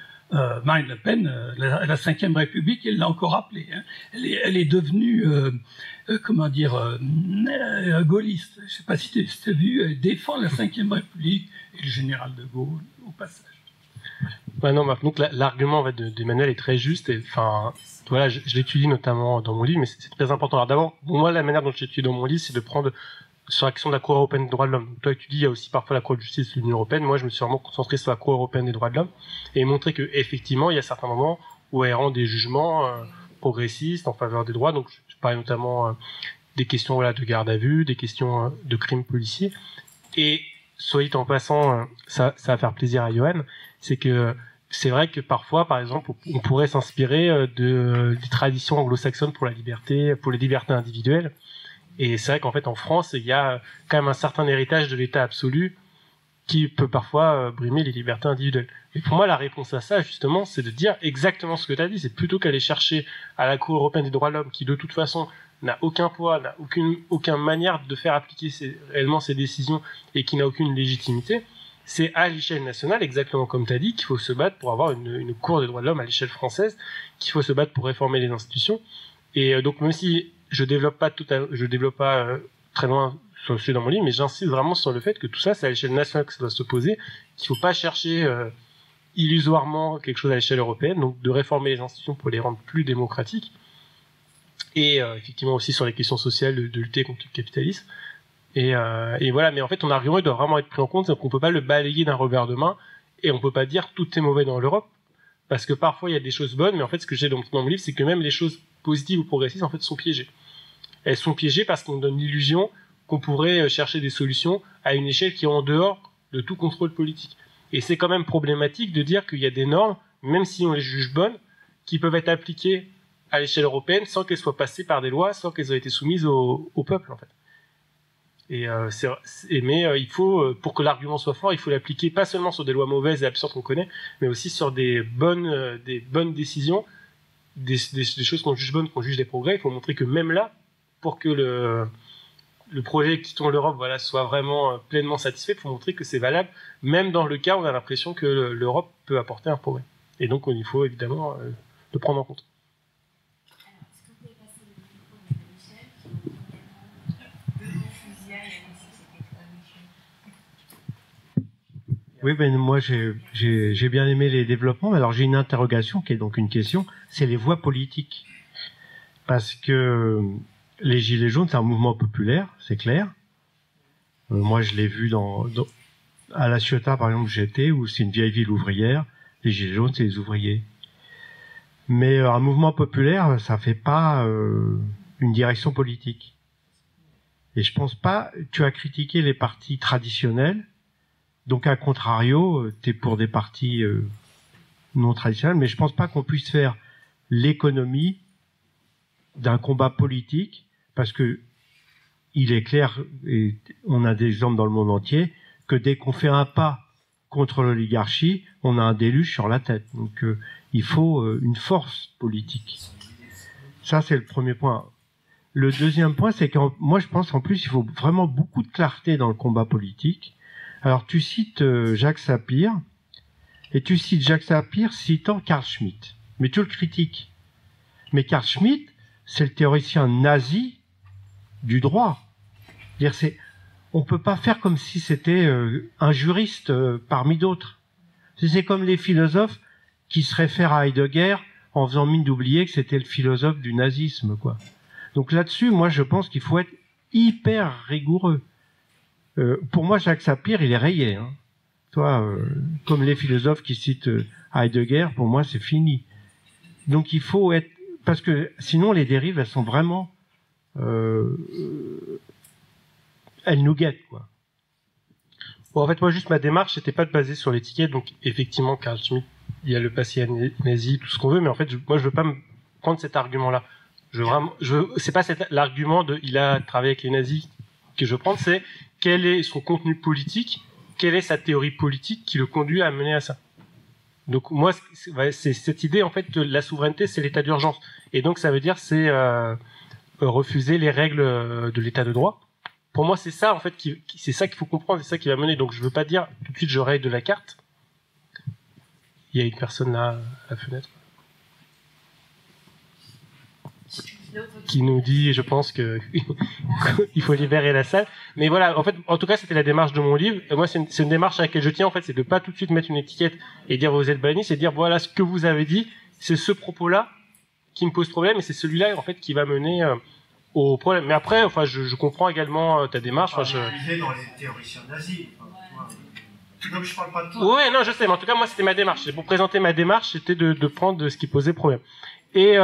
S8: Marine Le Pen, la Ve République, elle l'a encore rappelé. Hein. Elle est devenue, gaulliste. Je ne sais pas si tu as vu, elle défend la Ve République et le général de Gaulle au passage.
S1: Ouais, non, donc l'argument en fait, d'Emmanuel est très juste. Et enfin, voilà, je l'étudie notamment dans mon livre, mais c'est très important. Alors d'abord, moi, la manière dont je l'étudie dans mon livre, c'est de prendre sur l'action de la Cour européenne des droits de l'homme. Toi, tu dis, il y a aussi parfois la Cour de justice de l'Union européenne. Moi, je me suis vraiment concentré sur la Cour européenne des droits de l'homme et montrer que effectivement, il y a certains moments où elle rend des jugements progressistes en faveur des droits. Donc, je parlais notamment des questions voilà, de garde à vue, des questions de crimes policiers. Et soit dit en passant, ça va faire plaisir à Johan, c'est que c'est vrai que parfois, par exemple, on pourrait s'inspirer des traditions anglo-saxonnes pour la liberté, pour les libertés individuelles. Et c'est vrai qu'en fait, en France, il y a quand même un certain héritage de l'État absolu qui peut parfois brimer les libertés individuelles. Et pour moi, la réponse à ça, justement, c'est de dire exactement ce que tu as dit. C'est plutôt qu'aller chercher à la Cour européenne des droits de l'homme, qui de toute façon n'a aucun poids, n'a aucune manière de faire appliquer réellement ses décisions et qui n'a aucune légitimité. C'est à l'échelle nationale, exactement comme tu as dit, qu'il faut se battre pour avoir une Cour des droits de l'homme à l'échelle française, qu'il faut se battre pour réformer les institutions. Et donc, même si je développe pas très loin sur le sujet dans mon livre, mais j'insiste vraiment sur le fait que tout ça, c'est à l'échelle nationale que ça doit se poser, qu'il faut pas chercher illusoirement quelque chose à l'échelle européenne, donc de réformer les institutions pour les rendre plus démocratiques, et effectivement aussi sur les questions sociales, de lutter contre le capitalisme. Et voilà, mais en fait, ton argument il doit vraiment être pris en compte, c'est qu'on peut pas le balayer d'un revers de main, et on peut pas dire tout est mauvais dans l'Europe, parce que parfois il y a des choses bonnes, mais en fait, ce que j'ai dans mon livre, c'est que même les choses positives ou progressistes, en fait, sont piégées. Elles sont piégées parce qu'on donne l'illusion qu'on pourrait chercher des solutions à une échelle qui est en dehors de tout contrôle politique. Et c'est quand même problématique de dire qu'il y a des normes, même si on les juge bonnes, qui peuvent être appliquées à l'échelle européenne sans qu'elles soient passées par des lois, sans qu'elles aient été soumises au peuple, en fait. Mais il faut, pour que l'argument soit fort, il faut l'appliquer pas seulement sur des lois mauvaises et absurdes qu'on connaît, mais aussi sur des bonnes décisions, des choses qu'on juge bonnes, qu'on juge des progrès. Il faut montrer que même là, pour que le projet Quittons l'Europe voilà, soit vraiment pleinement satisfait, il faut montrer que c'est valable, même dans le cas où on a l'impression que l'Europe peut apporter un progrès. Et donc il faut évidemment le prendre en compte.
S9: Oui, ben moi j'ai bien aimé les développements. Alors j'ai une interrogation qui est donc une question. C'est les voies politiques, parce que les Gilets jaunes c'est un mouvement populaire, c'est clair. Moi je l'ai vu à La Ciotat par exemple où j'étais, où c'est une vieille ville ouvrière. Les Gilets jaunes c'est les ouvriers. Mais un mouvement populaire ça fait pas une direction politique. Et je pense pas. Tu as critiqué les partis traditionnels. Donc, à contrario, tu es pour des partis non traditionnels, mais je pense pas qu'on puisse faire l'économie d'un combat politique, parce que il est clair, et on a des exemples dans le monde entier, que dès qu'on fait un pas contre l'oligarchie, on a un déluge sur la tête. Donc, il faut une force politique. Ça, c'est le premier point. Le deuxième point, c'est que moi, je pense en plus, il faut vraiment beaucoup de clarté dans le combat politique. Alors, tu cites Jacques Sapir, et tu cites Jacques Sapir citant Carl Schmitt. Mais tu le critiques. Mais Carl Schmitt, c'est le théoricien nazi du droit. C'est-à-dire, on peut pas faire comme si c'était un juriste parmi d'autres. C'est comme les philosophes qui se réfèrent à Heidegger en faisant mine d'oublier que c'était le philosophe du nazisme, quoi. Donc là-dessus, moi, je pense qu'il faut être hyper rigoureux. Pour moi, Jacques Sapir, il est rayé. Hein. Comme les philosophes qui citent Heidegger, pour moi, c'est fini. Donc il faut être... Parce que sinon, les dérives, elles sont vraiment... elles nous guettent, quoi.
S1: Bon, en fait, moi, juste ma démarche, c'était pas de baser sur l'étiquette. Donc, effectivement, Carl Schmitt, il y a le passé nazi, tout ce qu'on veut, mais en fait, moi, je veux pas me prendre cet argument-là. C'est pas l'argument de il a travaillé avec les nazis que je veux prendre, c'est quel est son contenu politique, quelle est sa théorie politique qui le conduit à mener à ça. Donc moi, c'est cette idée en fait de la souveraineté, c'est l'état d'urgence, et donc ça veut dire c'est refuser les règles de l'état de droit. Pour moi, c'est ça en fait, c'est ça qu'il faut comprendre, c'est ça qui va mener. Donc je veux pas dire tout de suite je raye de la carte. Il y a une personne là à la fenêtre qui nous dit, je pense que il faut libérer la salle. Mais voilà, en fait, en tout cas, c'était la démarche de mon livre. Et moi, c'est une démarche à laquelle je tiens, en fait, c'est de pas tout de suite mettre une étiquette et dire vous êtes banni, c'est dire voilà ce que vous avez dit, c'est ce propos-là qui me pose problème, et c'est celui-là, en fait, qui va mener au problème. Mais après, enfin, je comprends également ta démarche.
S9: Enfin, l'idée dans les théoriciens nazis. Non, mais je parle pas de toi.
S1: Ouais, non, je sais, mais en tout cas, moi, c'était ma démarche. Pour présenter ma démarche, c'était de prendre ce qui posait problème. Et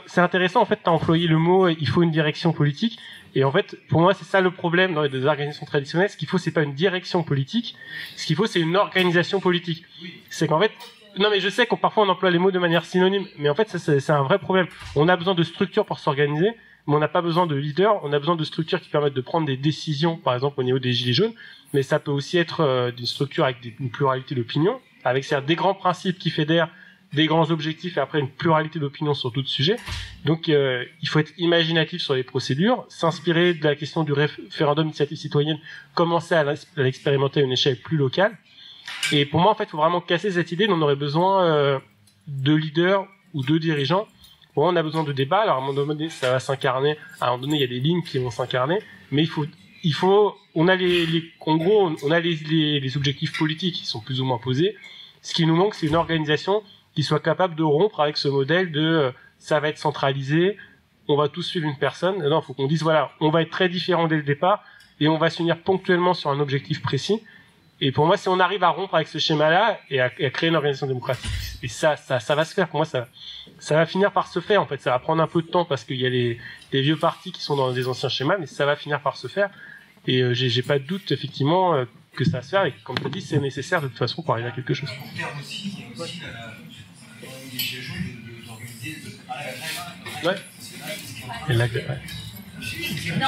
S1: c'est intéressant, en fait, tu as employé le mot « il faut une direction politique ». Et en fait, pour moi, c'est ça le problème dans les organisations traditionnelles. Ce qu'il faut, c'est pas une direction politique. Ce qu'il faut, c'est une organisation politique. C'est qu'en fait, non, mais je sais qu'on parfois on emploie les mots de manière synonyme, mais en fait, ça, c'est un vrai problème. On a besoin de structures pour s'organiser, mais on n'a pas besoin de leaders. On a besoin de structures qui permettent de prendre des décisions, par exemple au niveau des Gilets jaunes, mais ça peut aussi être d'une structure avec une pluralité d'opinions, avec certes des grands principes qui fédèrent, des grands objectifs et après une pluralité d'opinions sur d'autres sujets. Donc il faut être imaginatif sur les procédures, s'inspirer de la question du référendum d'initiative citoyenne, commencer à l'expérimenter à une échelle plus locale. Et pour moi, en fait, il faut vraiment casser cette idée dont on aurait besoin de leaders ou de dirigeants. Pour moi, on a besoin de débats. Alors à un moment donné, ça va s'incarner. À un moment donné, il y a des lignes qui vont s'incarner, mais on a en gros, on a les objectifs politiques qui sont plus ou moins posés. Ce qui nous manque, c'est une organisation qui soit capable de rompre avec ce modèle de ça va être centralisé, on va tous suivre une personne. Non, il faut qu'on dise voilà, on va être très différents dès le départ et on va s'unir ponctuellement sur un objectif précis. Et pour moi, si on arrive à rompre avec ce schéma-là et à créer une organisation démocratique, et ça va se faire. Pour moi, ça va finir par se faire. En fait, ça va prendre un peu de temps parce qu'il y a les vieux partis qui sont dans des anciens schémas, mais ça va finir par se faire. Et j'ai pas de doute effectivement que ça va se faire. Et comme tu as dit, c'est nécessaire de toute façon pour arriver à quelque chose.
S4: Il y a aussi les Gilets jaunes d'organiser
S1: ouais. Et là, ouais.
S2: Non.